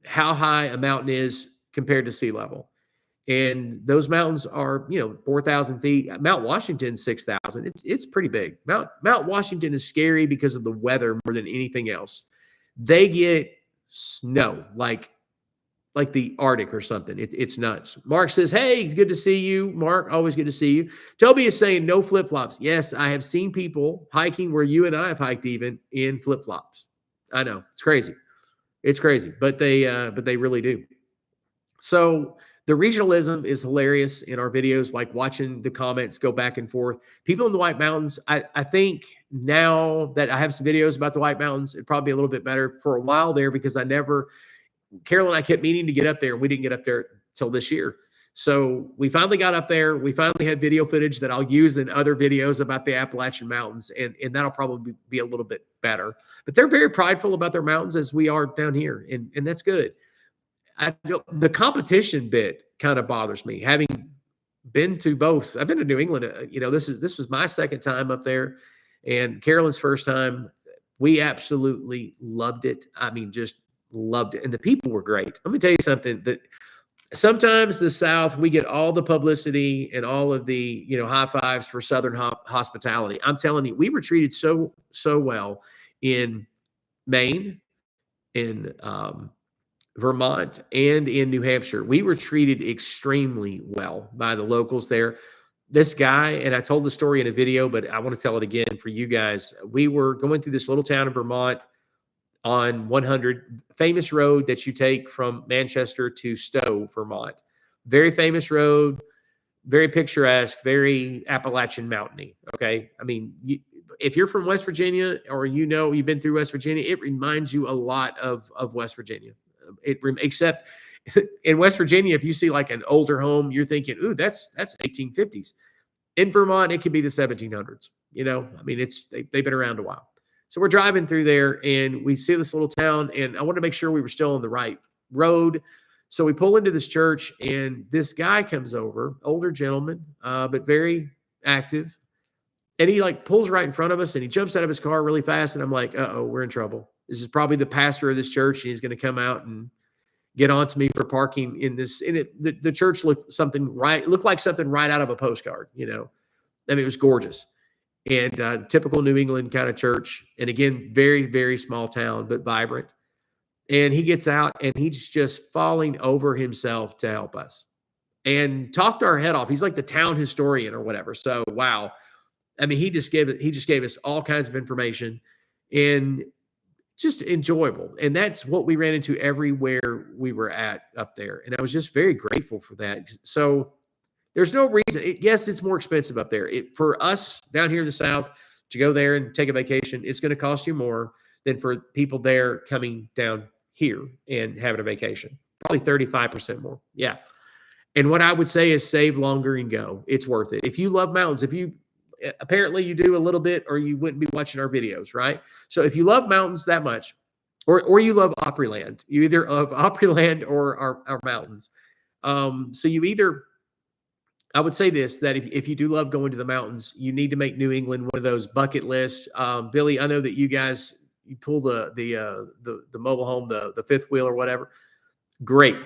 how high a mountain is compared to sea level. And those mountains are, 4,000 feet. Mount Washington, 6,000. It's pretty big. Mount Washington is scary because of the weather more than anything else. They get snow, like the Arctic or something. It's nuts. Mark says, hey, good to see you. Mark, always good to see you. Toby is saying no flip-flops. Yes, I have seen people hiking where you and I have hiked even in flip-flops. I know. It's crazy. It's crazy. But they really do. So The regionalism is hilarious in our videos, like watching the comments go back and forth. People in the White Mountains, I think now that I have some videos about the White Mountains, it'd probably be a little bit better. For a while there, because Carol and I kept meaning to get up there, and we didn't get up there till this year. So we finally got up there. We finally had video footage that I'll use in other videos about the Appalachian Mountains, and that'll probably be a little bit better. But they're very prideful about their mountains, as we are down here, and that's good. The competition bit kind of bothers me. Having been to both, I've been to New England. This was my second time up there, and Carolyn's first time. We absolutely loved it. I mean, just loved it, and the people were great. Let me tell you something. That sometimes the South, we get all the publicity and all of the high fives for Southern hospitality. I'm telling you, we were treated so well in Maine, in Vermont, and in New Hampshire. We were treated extremely well by the locals there. This guy, and I told the story in a video, but I want to tell it again for you guys. We were going through this little town in Vermont on 100, famous road that you take from Manchester to Stowe, Vermont. Very famous road, very picturesque, very Appalachian mountainy. Okay. I mean, if you're from West Virginia, or you've been through West Virginia, it reminds you a lot of West Virginia. Except in West Virginia, if you see like an older home, you're thinking, ooh, that's 1850s. In Vermont, it could be the 1700s. I mean, they've been around a while. So we're driving through there, and we see this little town, and I wanted to make sure we were still on the right road. So we pull into this church, and this guy comes over, older gentleman, but very active. And he pulls right in front of us, and he jumps out of his car really fast. And I'm like, uh-oh, we're in trouble. This is probably the pastor of this church, and he's going to come out and get on to me for parking in this. And the church looked like something right out of a postcard. I mean, it was gorgeous. And typical New England kind of church. And again, very, very small town, but vibrant. And he gets out, and he's just falling over himself to help us and talked our head off. He's like the town historian or whatever. So, wow. I mean, he just gave us all kinds of information, and just enjoyable. And that's what we ran into everywhere we were at up there. And I was just very grateful for that. So there's no reason. Yes, it's more expensive up there. For us down here in the South to go there and take a vacation, it's going to cost you more than for people there coming down here and having a vacation. Probably 35% more. Yeah. And what I would say is save longer and go. It's worth it. If you love mountains, apparently you do a little bit, or you wouldn't be watching our videos, right? So if you love mountains that much, or you love Opryland, you either love Opryland or our mountains. So I would say this, that if you do love going to the mountains, you need to make New England one of those bucket lists. Billy, I know that you pull the mobile home, the fifth wheel or whatever. Great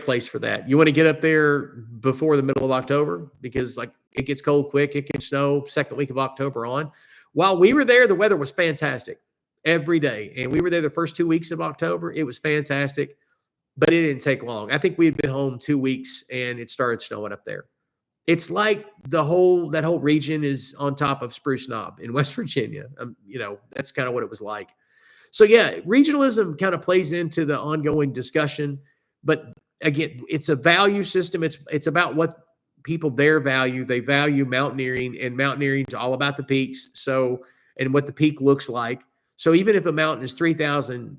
place for that. You want to get up there before the middle of October, because it gets cold quick. It can snow second week of October on. While we were there, the weather was fantastic every day. And we were there the first 2 weeks of October. It was fantastic, but it didn't take long. I think we had been home 2 weeks, and it started snowing up there. It's like that whole region is on top of Spruce Knob in West Virginia. That's kind of what it was like. So yeah, regionalism kind of plays into the ongoing discussion, but again, it's a value system. It's about what people there value. They value mountaineering, and mountaineering is all about the peaks. So, and what the peak looks like. So even if a mountain is 3,000,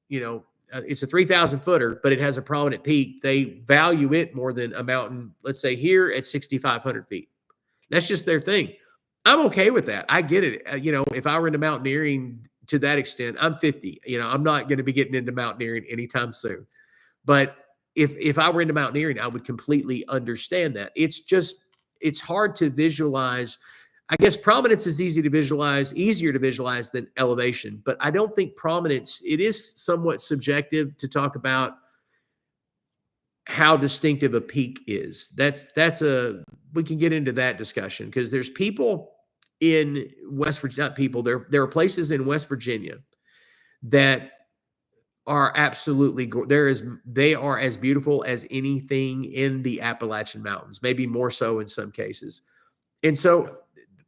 it's a 3,000 footer, but it has a prominent peak, they value it more than a mountain, let's say here at 6,500 feet. That's just their thing. I'm okay with that. I get it. If I were into mountaineering to that extent, I'm 50. I'm not going to be getting into mountaineering anytime soon. But if I were into mountaineering, I would completely understand that. It's hard to visualize. I guess prominence is easier to visualize than elevation. But I don't think prominence, it is somewhat subjective to talk about how distinctive a peak is. We can get into that discussion, because there's people in West Virginia, not people, there are places in West Virginia that are absolutely they are as beautiful as anything in the Appalachian Mountains, maybe more so in some cases. And so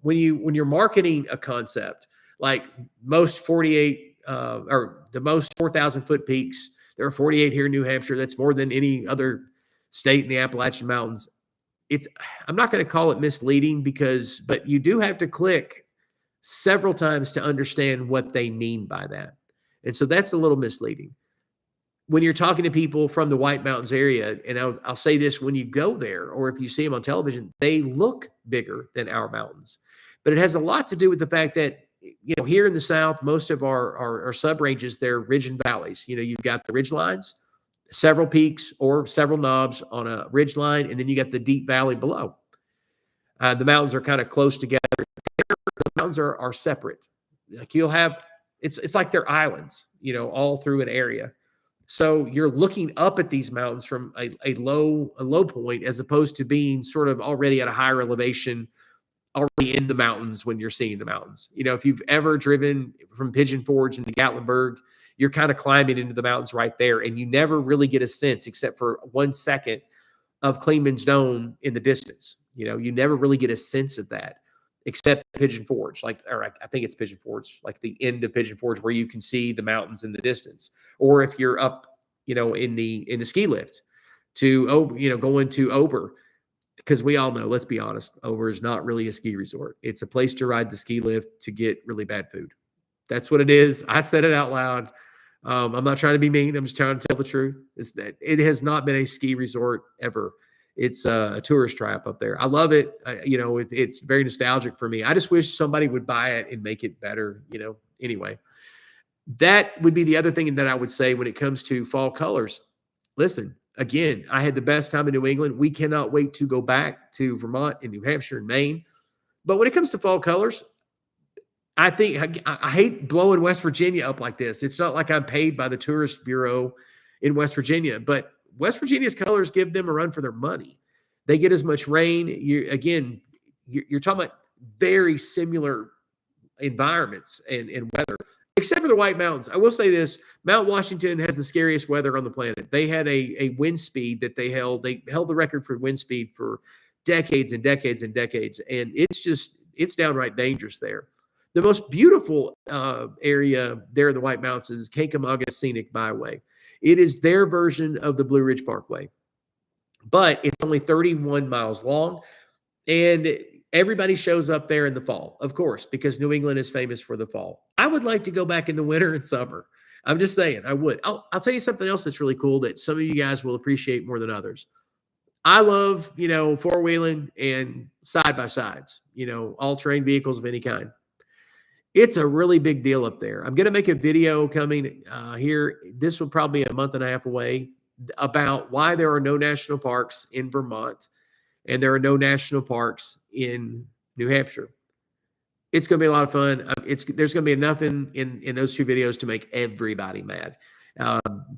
when you're marketing a concept, like most 48 or the most 4,000 foot peaks, there are 48 here in New Hampshire. That's more than any other state in the Appalachian Mountains. I'm not going to call it misleading but you do have to click several times to understand what they mean by that. And so that's a little misleading. When you're talking to people from the White Mountains area, and I'll say this, when you go there, or if you see them on television, they look bigger than our mountains. But it has a lot to do with the fact that, here in the South, most of our sub-ranges, they're ridge and valleys. You've got the ridge lines, several peaks or several knobs on a ridge line, and then you got the deep valley below. The mountains are kind of close together. The mountains are separate. Like you'll have, it's like they're islands, all through an area. So you're looking up at these mountains from a low point, as opposed to being sort of already at a higher elevation, already in the mountains when you're seeing the mountains. If you've ever driven from Pigeon Forge into Gatlinburg, you're kind of climbing into the mountains right there, and you never really get a sense, except for 1 second, of Clingman's Dome in the distance. You never really get a sense of that, except Pigeon Forge, I think it's Pigeon Forge, like the end of Pigeon Forge, where you can see the mountains in the distance. Or if you're up, in the ski lift going to Ober, because we all know, let's be honest, Ober is not really a ski resort. It's a place to ride the ski lift to get really bad food. That's what it is. I said it out loud. I'm not trying to be mean. I'm just trying to tell the truth. It's that it has not been a ski resort ever. It's a tourist trap up there. I love it. It's very nostalgic for me. I just wish somebody would buy it and make it better. Anyway, that would be the other thing that I would say when it comes to fall colors. Listen, again, I had the best time in New England. We cannot wait to go back to Vermont and New Hampshire and Maine. But when it comes to fall colors, I think I hate blowing West Virginia up like this. It's not like I'm paid by the Tourist Bureau in West Virginia, but West Virginia's colors give them a run for their money. They get as much rain. You're talking about very similar environments and weather, except for the White Mountains. I will say this: Mount Washington has the scariest weather on the planet. They had a wind speed that they held. They held the record for wind speed for decades and decades and decades, and it's downright dangerous there. The most beautiful area there in the White Mountains is Kankamaga Scenic Byway. It is their version of the Blue Ridge Parkway, but it's only 31 miles long, and everybody shows up there in the fall, of course, because New England is famous for the fall. I would like to go back in the winter and summer. I'm just saying, I would. I'll tell you something else that's really cool that some of you guys will appreciate more than others. I love, four-wheeling and side-by-sides, all-terrain vehicles of any kind. It's a really big deal up there. I'm going to make a video coming here. This will probably be a month and a half away, about why there are no national parks in Vermont and there are no national parks in New Hampshire. It's going to be a lot of fun. There's going to be enough in those two videos to make everybody mad.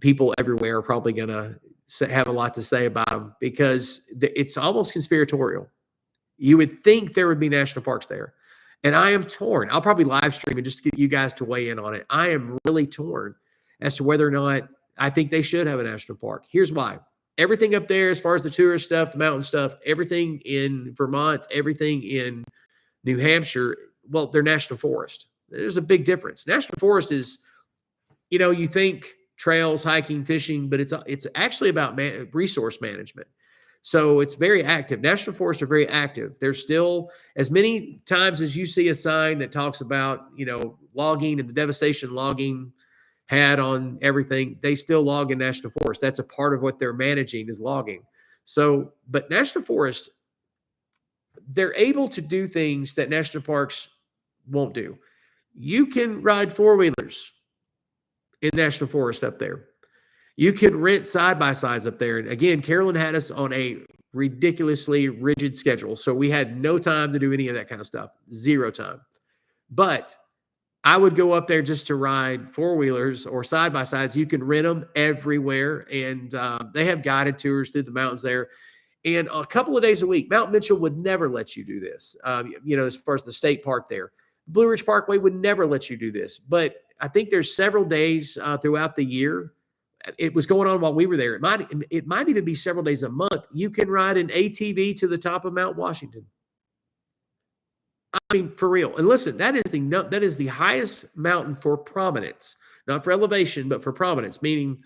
People everywhere are probably going to have a lot to say about them because it's almost conspiratorial. You would think there would be national parks there. And I am torn. I'll probably live stream it just to get you guys to weigh in on it. I am really torn as to whether or not I think they should have a national park. Here's why. Everything up there, as far as the tourist stuff, the mountain stuff, everything in Vermont, everything in New Hampshire, well, they're national forest. There's a big difference. National forest is, you think trails, hiking, fishing, but it's actually about resource management. So it's very active. National forests are very active. There's still, as many times as you see a sign that talks about, logging and the devastation logging had on everything, they still log in national forest. That's a part of what they're managing is logging. So, but national forest, they're able to do things that national parks won't do. You can ride four-wheelers in national forest up there. You can rent side-by-sides up there. And again, Carolyn had us on a ridiculously rigid schedule. So we had no time to do any of that kind of stuff. Zero time. But I would go up there just to ride four-wheelers or side-by-sides. You can rent them everywhere. And they have guided tours through the mountains there. And a couple of days a week, Mount Mitchell would never let you do this, as far as the state park there. Blue Ridge Parkway would never let you do this. But I think there's several days throughout the year. It was going on while we were there. It might even be several days a month. You can ride an ATV to the top of Mount Washington. I mean, for real. And listen, that is the highest mountain for prominence, not for elevation, but for prominence, meaning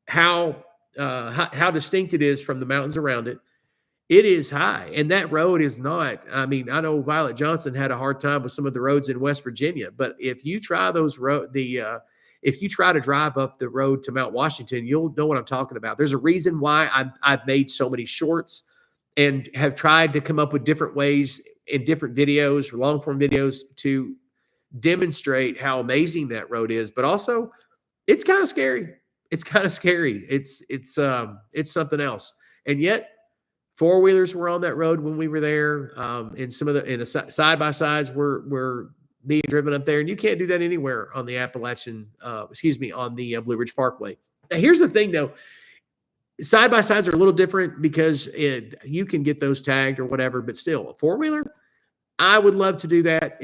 how how distinct it is from the mountains around it. It is high, and that road is not. I mean, I know Violet Johnson had a hard time with some of the roads in West Virginia, but if you try if you try to drive up the road to Mount Washington, you'll know what I'm talking about. There's a reason why I've made so many shorts and have tried to come up with different ways in different videos, long form videos, to demonstrate how amazing that road is. But also, it's kind of scary. It's kind of scary. It's something else, and yet four-wheelers were on that road when we were there, and some of the side-by-sides were being driven up there, and you can't do that anywhere on the Appalachian, on the Blue Ridge Parkway. Now, here's the thing, though. Side-by-sides are a little different because you can get those tagged or whatever, but still, a four-wheeler, I would love to do that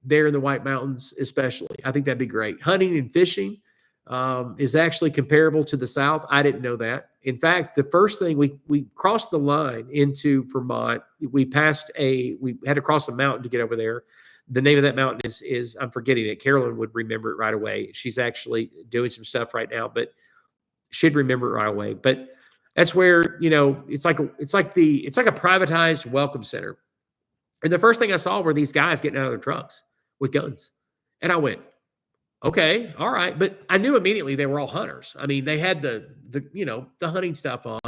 there in the White Mountains, especially. I think that'd be great. Hunting and fishing is actually comparable to the South. I didn't know that. In fact, the first thing we crossed the line into Vermont, we had to cross a mountain to get over there. The name of that mountain is I'm forgetting it. Carolyn would remember it right away. She's actually doing some stuff right now, but she'd remember it right away. But that's where, it's like a privatized welcome center. And the first thing I saw were these guys getting out of their trucks with guns. And I went, okay, all right. But I knew immediately they were all hunters. I mean, they had the hunting stuff on,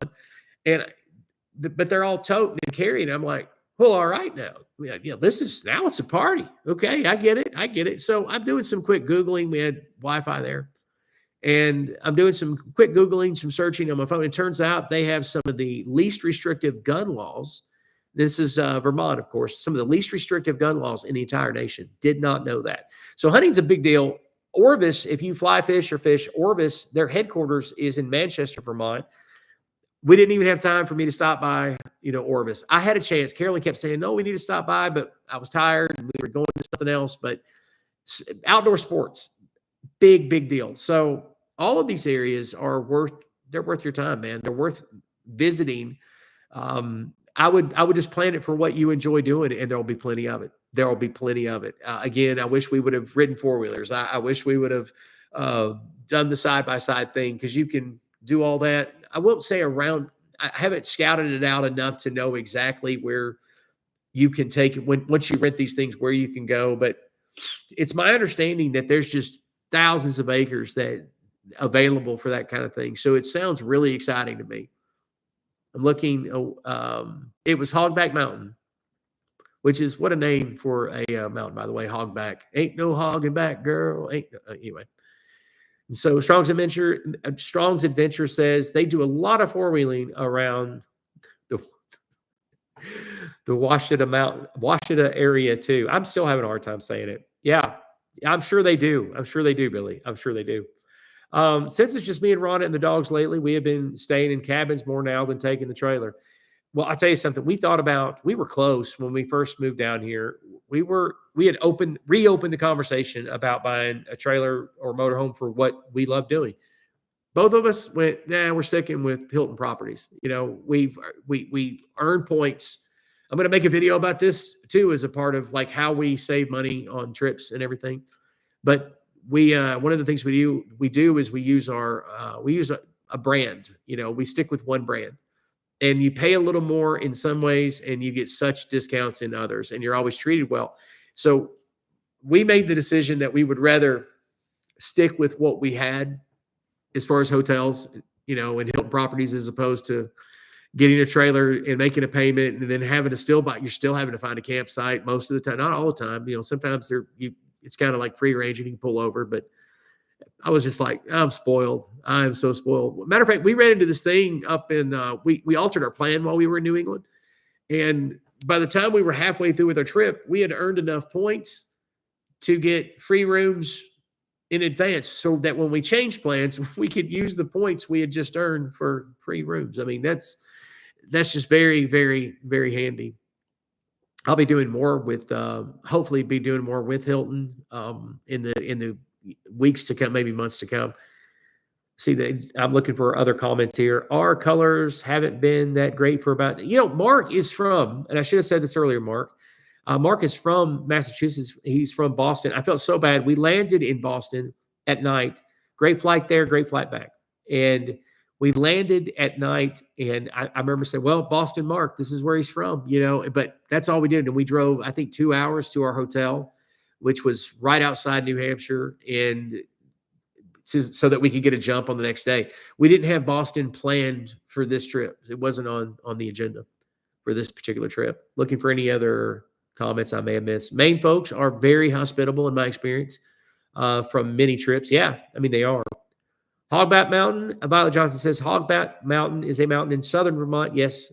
but they're all toting and carrying. I'm like, well, all right now. Now it's a party. Okay, I get it. So I'm doing some quick Googling. We had Wi-Fi there. And I'm doing some quick Googling, some searching on my phone. It turns out they have some of the least restrictive gun laws. This is Vermont, of course, some of the least restrictive gun laws in the entire nation. Did not know that. So hunting's a big deal. Orvis, if you fly fish or fish, Orvis, their headquarters is in Manchester, Vermont. We didn't even have time for me to stop by, Orvis. I had a chance. Carolyn kept saying, no, we need to stop by, but I was tired and we were going to something else. But outdoor sports, big deal. So all of these areas are worth your time, man. They're worth visiting. I would just plan it for what you enjoy doing, and there will be plenty of it. There will be plenty of it. Again, I wish we would have ridden four-wheelers. I wish we would have done the side-by-side thing, because you can do all that. I won't say around. I haven't scouted it out enough to know exactly where you can take it once you rent these things, where you can go. But it's my understanding that there's just thousands of acres that available for that kind of thing. So it sounds really exciting to me. I'm looking. It was Hogback Mountain, which is what a name for a mountain, by the way. Hogback, ain't no hogging back, girl. Ain't anyway. And so Strong's Adventure says they do a lot of four-wheeling around the Washita area too. I'm still having a hard time saying it. Yeah, I'm sure they do. I'm sure they do, Billy. I'm sure they do. Since it's just me and Rhonda and the dogs lately, we have been staying in cabins more now than taking the trailer. Well, I'll tell you something. We were close when we first moved down here. We had reopened the conversation about buying a trailer or motorhome for what we love doing. Both of us went, nah, we're sticking with Hilton Properties. We earn points. I'm going to make a video about this too, as a part of like how we save money on trips and everything. But one of the things we do is we use a brand. We stick with one brand, and you pay a little more in some ways and you get such discounts in others, and you're always treated well. So we made the decision that we would rather stick with what we had as far as hotels, and Hilton Properties, as opposed to getting a trailer and making a payment and then having to you're still having to find a campsite most of the time. Not all the time. Sometimes it's kind of like free range and you can pull over, but I was just like, I'm spoiled. I'm so spoiled. Matter of fact, we ran into this thing up in, we altered our plan while we were in New England. And by the time we were halfway through with our trip, we had earned enough points to get free rooms in advance, so that when we changed plans, we could use the points we had just earned for free rooms. I mean, that's just very, very, very handy. I'll be doing more with, hopefully be doing more with Hilton in the weeks to come, maybe months to come. I'm looking for other comments here. Our colors haven't been that great for about, Mark is from, and I should have said this earlier, Mark. Mark is from Massachusetts. He's from Boston. I felt so bad. We landed in Boston at night. Great flight there, great flight back. And we landed at night, and I remember saying, well, Boston Mark, this is where he's from, you know, but that's all we did. And we drove, I think, 2 hours to our hotel, which was right outside New Hampshire, and so that we could get a jump on the next day. We didn't have Boston planned for this trip. It wasn't on the agenda for this particular trip. Looking for any other comments I may have missed. Maine folks are very hospitable in my experience from many trips. Yeah, I mean, they are. Hogback Mountain, Violet Johnson says, Hogback Mountain is a mountain in southern Vermont. Yes,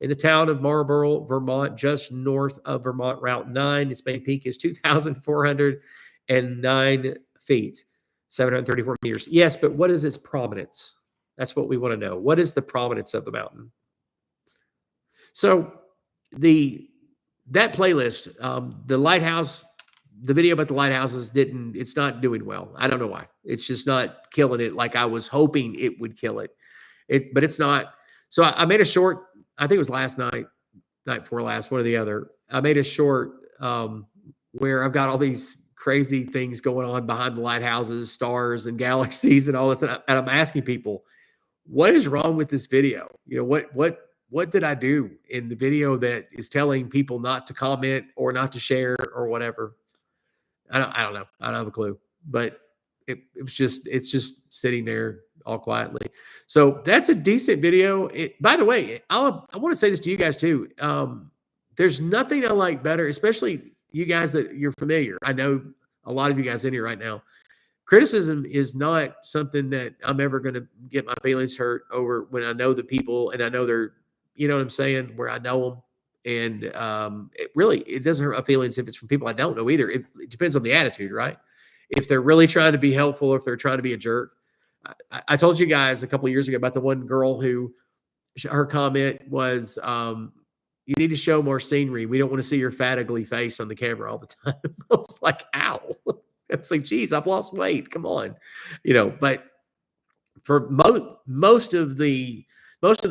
in the town of Marlborough, Vermont, just north of Vermont Route 9. Its main peak is 2,409 feet, 734 meters. Yes, but what is its prominence? That's what we want to know. What is the prominence of the mountain? So that playlist, the lighthouse, the video about the lighthouses it's not doing well. I don't know why. It's just not killing it like I was hoping it would kill it. But it's not. So I made a short, I think it was last night before last, one or the other. I made a short where I've got all these crazy things going on behind the lighthouses, stars and galaxies and all this. And I'm asking people, what is wrong with this video? You know, what did I do in the video that is telling people not to comment or not to share or whatever? I don't know. I don't have a clue, but it's just sitting there all quietly. So that's a decent video. By the way, I want to say this to you guys too. There's nothing I like better, especially you guys that you're familiar. I know a lot of you guys in here right now. Criticism is not something that I'm ever going to get my feelings hurt over when I know the people and I know they're, you know what I'm saying, where I know them. And it doesn't hurt my feelings if it's from people I don't know either. It depends on the attitude, right? If they're really trying to be helpful or if they're trying to be a jerk. I told you guys a couple of years ago about the one girl who her comment was, you need to show more scenery. We don't want to see your fat, ugly face on the camera all the time. I was like, ow. I was like, geez, I've lost weight. Come on. You know, but for most of the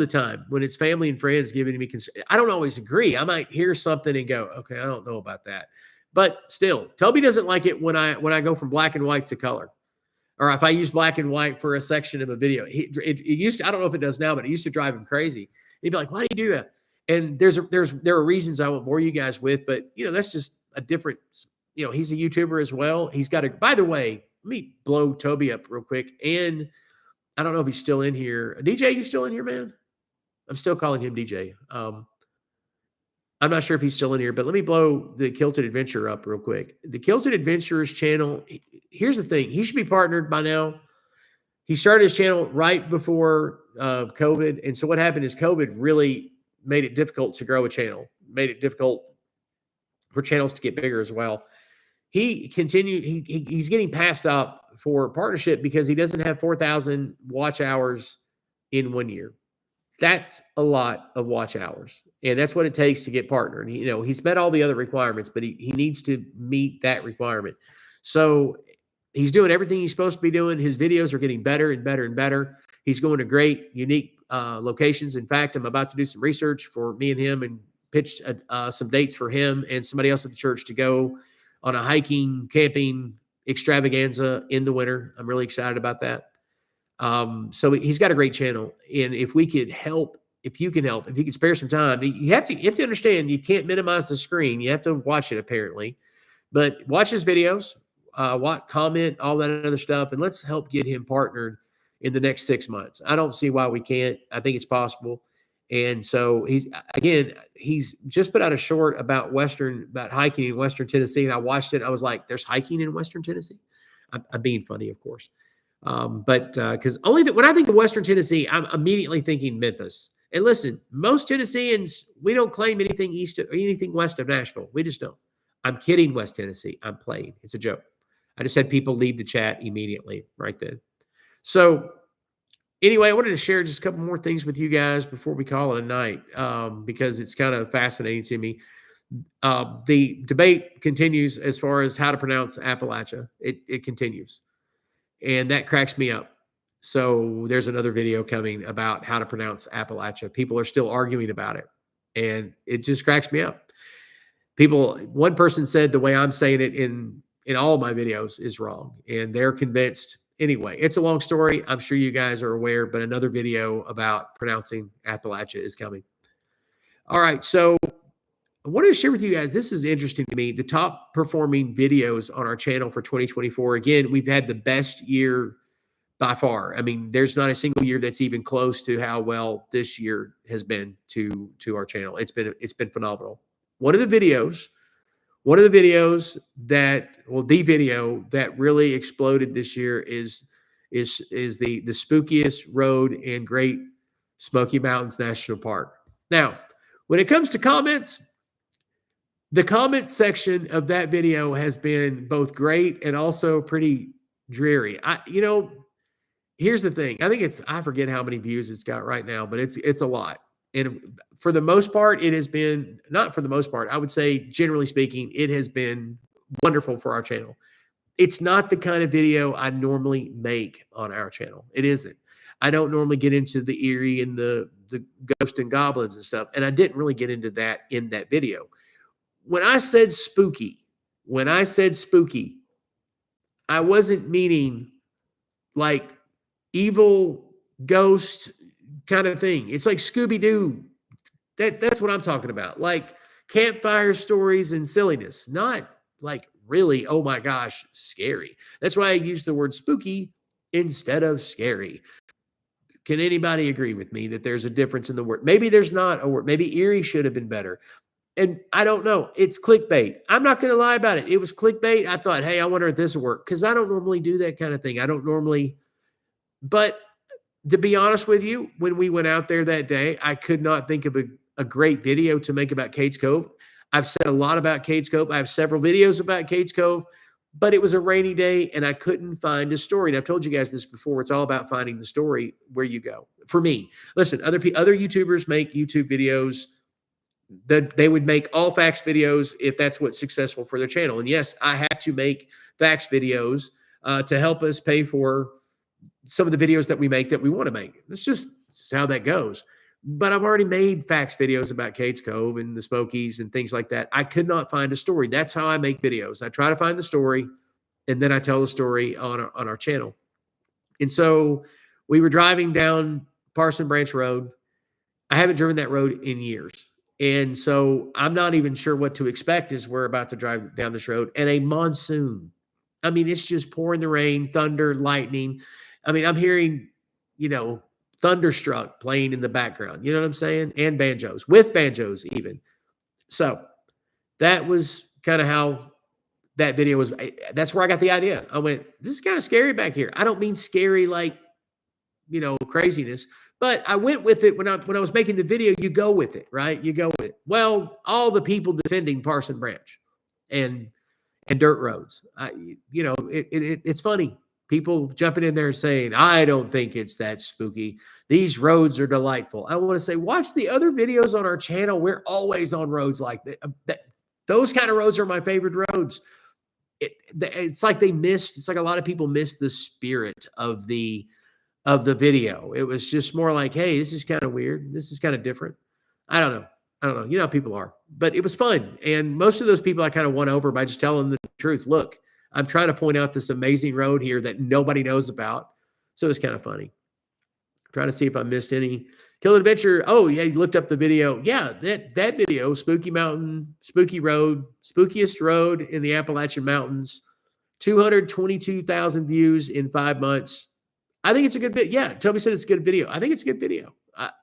time when it's family and friends giving me concern, I don't always agree. I might hear something and go, okay, I don't know about that. But still, Toby doesn't like it when I go from black and white to color. Or if I use black and white for a section of a video. It used to, I don't know if it does now, but it used to drive him crazy. He'd be like, why do you do that? And there are reasons I won't bore you guys with, but you know, that's just a different, you know, he's a YouTuber as well. He's got a, by the way, let me blow Toby up real quick. And I don't know if he's still in here. DJ, you still in here, man? I'm still calling him DJ. I'm not sure if he's still in here, but let me blow the Kilted Adventure up real quick. The Kilted Adventurers channel, here's the thing. He should be partnered by now. He started his channel right before COVID. And so what happened is COVID really made it difficult to grow a channel, made it difficult for channels to get bigger as well. He continued, he's getting passed up for partnership because he doesn't have 4,000 watch hours in 1 year. That's a lot of watch hours. And that's what it takes to get partnered. And, you know, he's met all the other requirements, but he needs to meet that requirement. So he's doing everything he's supposed to be doing. His videos are getting better and better and better. He's going to great, unique locations. In fact, I'm about to do some research for me and him and pitch some dates for him and somebody else at the church to go on a hiking, camping extravaganza in the winter. I'm really excited about that. So he's got a great channel. And if we could help, if you can spare some time, you have to understand, you can't minimize the screen. You have to watch it apparently, but watch his videos, comment, all that other stuff. And let's help get him partnered in the next 6 months. I don't see why we can't. I think it's possible. And so he's just put out a short about hiking in Western Tennessee. And I watched it. I was like, there's hiking in Western Tennessee. I'm being funny, of course. But because when I think of Western Tennessee, I'm immediately thinking Memphis. And listen, most Tennesseans, we don't claim anything east or anything west of Nashville. We just don't. I'm kidding, West Tennessee. I'm playing. It's a joke. I just had people leave the chat immediately right then. So anyway, I wanted to share just a couple more things with you guys before we call it a night, because it's kind of fascinating to me. The debate continues as far as how to pronounce Appalachia. It continues. And that cracks me up. So there's another video coming about how to pronounce Appalachia. People are still arguing about it. And it just cracks me up. One person said the way I'm saying it in all of my videos is wrong. And they're convinced. Anyway, it's a long story. I'm sure you guys are aware, but another video about pronouncing Appalachia is coming. All right, so I wanted to share with you guys, this is interesting to me, the top performing videos on our channel for 2024. Again, we've had the best year by far. I mean, there's not a single year that's even close to how well this year has been to our channel. It's been phenomenal. One of the videos that, well, the video that really exploded this year is the spookiest road in Great Smoky Mountains National Park. Now, when it comes to comments, the comment section of that video has been both great and also pretty dreary. Here's the thing. I forget how many views it's got right now, but it's a lot. And for the most part, it has been, not for the most part, I would say, generally speaking, it has been wonderful for our channel. It's not the kind of video I normally make on our channel. It isn't. I don't normally get into the eerie and the ghost and goblins and stuff. And I didn't really get into that in that video. When I said spooky, I wasn't meaning like evil ghost kind of thing. It's like Scooby-Doo. That's what I'm talking about. Like campfire stories and silliness, not like really, oh my gosh, scary. That's why I use the word spooky instead of scary. Can anybody agree with me that there's a difference in the word? Maybe there's not a word. Maybe eerie should have been better. And I don't know. It's clickbait. I'm not going to lie about it. It was clickbait. I thought, hey, I wonder if this will work, because I don't normally do that kind of thing. I don't normally. But to be honest with you, when we went out there that day, I could not think of a great video to make about Cades Cove. I've said a lot about Cades Cove. I have several videos about Cades Cove, but it was a rainy day and I couldn't find a story. And I've told you guys this before. It's all about finding the story where you go. For me, listen, other YouTubers make YouTube videos that they would make all facts videos if that's what's successful for their channel. And yes, I have to make facts videos to help us pay for some of the videos that we make that we want to make. That's how that goes. But I've already made facts videos about Cades Cove and the Smokies and things like that. I could not find a story. That's how I make videos. I try to find the story, and then I tell the story on our channel. And so we were driving down Parson Branch Road. I haven't driven that road in years. And so I'm not even sure what to expect as we're about to drive down this road. And a monsoon. I mean, it's just pouring the rain, thunder, lightning. I mean, I'm hearing, Thunderstruck playing in the background. You know what I'm saying? And banjos, with banjos even. So that was kind of how that video was. That's where I got the idea. I went, this is kind of scary back here. I don't mean scary like, craziness. But I went with it when I was making the video. You go with it, right? You go with it. Well, all the people defending Parson Branch and dirt roads, it's funny. People jumping in there saying, I don't think it's that spooky. These roads are delightful. I want to say, watch the other videos on our channel. We're always on roads like that. Those kind of roads are my favorite roads. It's like it's like a lot of people missed the spirit of the video. It was just more like, hey, this is kind of weird. This is kind of different. I don't know. You know how people are. But it was fun. And most of those people I kind of won over by just telling them the truth. Look, I'm trying to point out this amazing road here that nobody knows about. So it's kind of funny. Trying to see if I missed any. Kill Adventure. Oh, yeah, you looked up the video. Yeah, that video, Spooky Mountain, Spooky Road, spookiest road in the Appalachian Mountains, 222,000 views in 5 months. I think it's a good video. Yeah, Toby said it's a good video. I think it's a good video.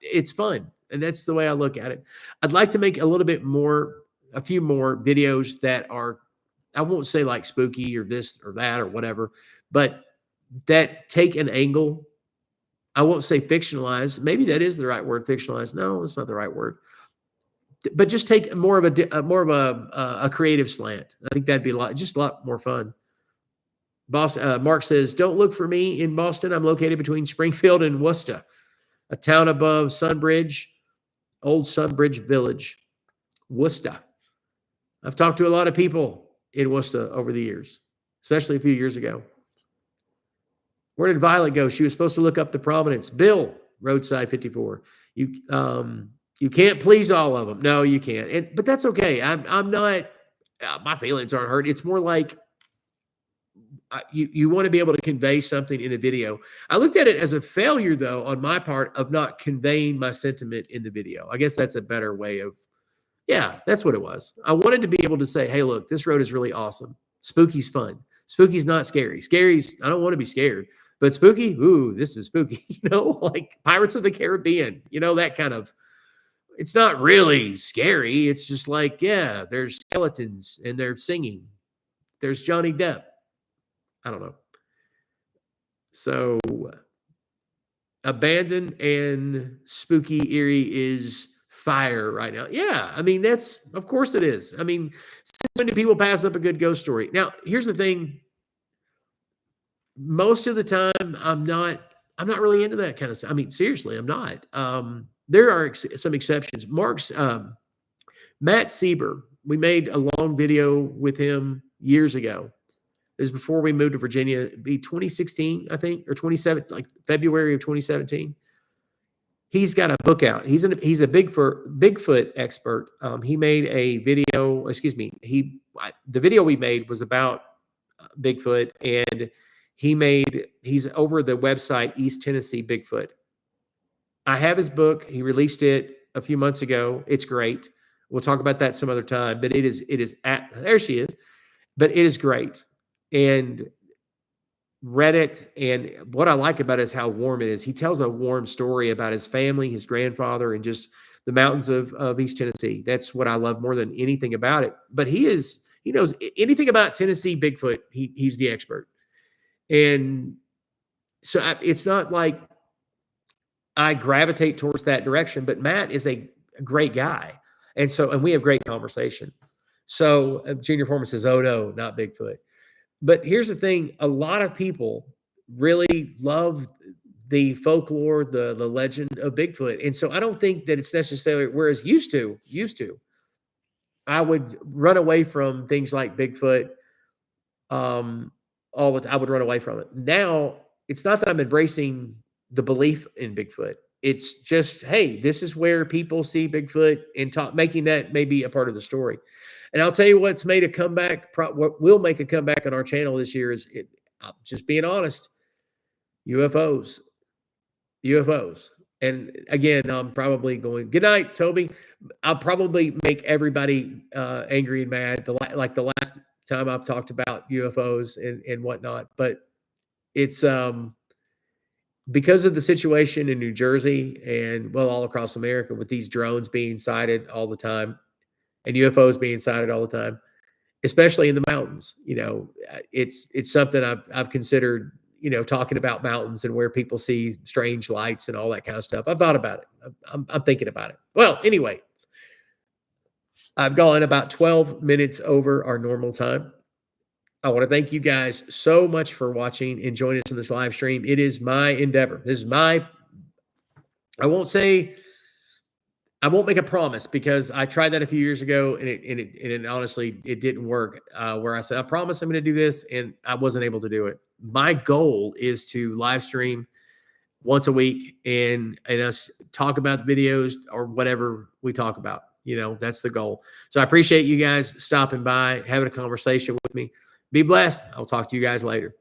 It's fun, and that's the way I look at it. I'd like to make a few more videos that are, I won't say like spooky or this or that or whatever, but that take an angle. I won't say fictionalize. Maybe that is the right word, fictionalize. No, that's not the right word. But just take more of a creative slant. I think that'd be a lot more fun. Mark says, don't look for me in Boston. I'm located between Springfield and Worcester, a town above Sunbridge, old Sunbridge Village, Worcester. I've talked to a lot of people in Worcester over the years, especially a few years ago. Where did Violet go? She was supposed to look up the Prominence. Bill, Roadside 54. You can't please all of them. No, you can't. But that's okay. I'm not, my feelings aren't hurt. It's more like, you want to be able to convey something in a video. I looked at it as a failure, though, on my part of not conveying my sentiment in the video. I guess that's a better way of, yeah, that's what it was. I wanted to be able to say, hey, look, this road is really awesome. Spooky's fun. Spooky's not scary. Scary's, I don't want to be scared. But spooky, ooh, this is spooky. Like Pirates of the Caribbean, that kind of, it's not really scary. It's just like, yeah, there's skeletons and they're singing. There's Johnny Depp. I don't know. So abandoned and spooky eerie is fire right now. Yeah, I mean, of course it is. I mean, when do people pass up a good ghost story? Now, here's the thing. Most of the time, I'm not really into that kind of stuff. I mean, seriously, I'm not. There are some exceptions. Matt Sieber, we made a long video with him years ago. This is before we moved to Virginia. It'd be 2016, I think, or 27, like February of 2017. He's got a book out. He's a Bigfoot expert. He made a video. Excuse me. The video we made was about Bigfoot, and he's over the website East Tennessee Bigfoot. I have his book. He released it a few months ago. It's great. We'll talk about that some other time. But there she is. But it is great. And read it. And what I like about it is how warm it is. He tells a warm story about his family, his grandfather, and just the mountains of East Tennessee. That's what I love more than anything about it. But he knows anything about Tennessee Bigfoot. He's the expert. And so it's not like I gravitate towards that direction, but Matt is a great guy. And we have great conversation. So Junior Foreman says, oh no, not Bigfoot. But here's the thing. A lot of people really love the folklore, the legend of Bigfoot. And so I don't think that it's necessarily, whereas used to, I would run away from things like Bigfoot. I would run away from it. Now, it's not that I'm embracing the belief in Bigfoot. It's just, hey, this is where people see Bigfoot and making that maybe a part of the story. And I'll tell you what's made a comeback, what will make a comeback on our channel this year is, just being honest, UFOs. And again, I'm probably going, good night, Toby. I'll probably make everybody angry and mad, like the last time I've talked about UFOs and whatnot. But it's because of the situation in New Jersey and, well, all across America with these drones being sighted all the time and UFOs being sighted all the time, especially in the mountains. It's something I've considered, talking about mountains and where people see strange lights and all that kind of stuff. I've thought about it. I'm thinking about it. Well, anyway, I've gone about 12 minutes over our normal time. I want to thank you guys so much for watching and joining us in this live stream. It is my endeavor. I won't make a promise, because I tried that a few years ago and it honestly, it didn't work, where I said, I promise I'm going to do this, and I wasn't able to do it. My goal is to live stream once a week and us talk about the videos or whatever we talk about. That's the goal. So I appreciate you guys stopping by, having a conversation with me. Be blessed. I'll talk to you guys later.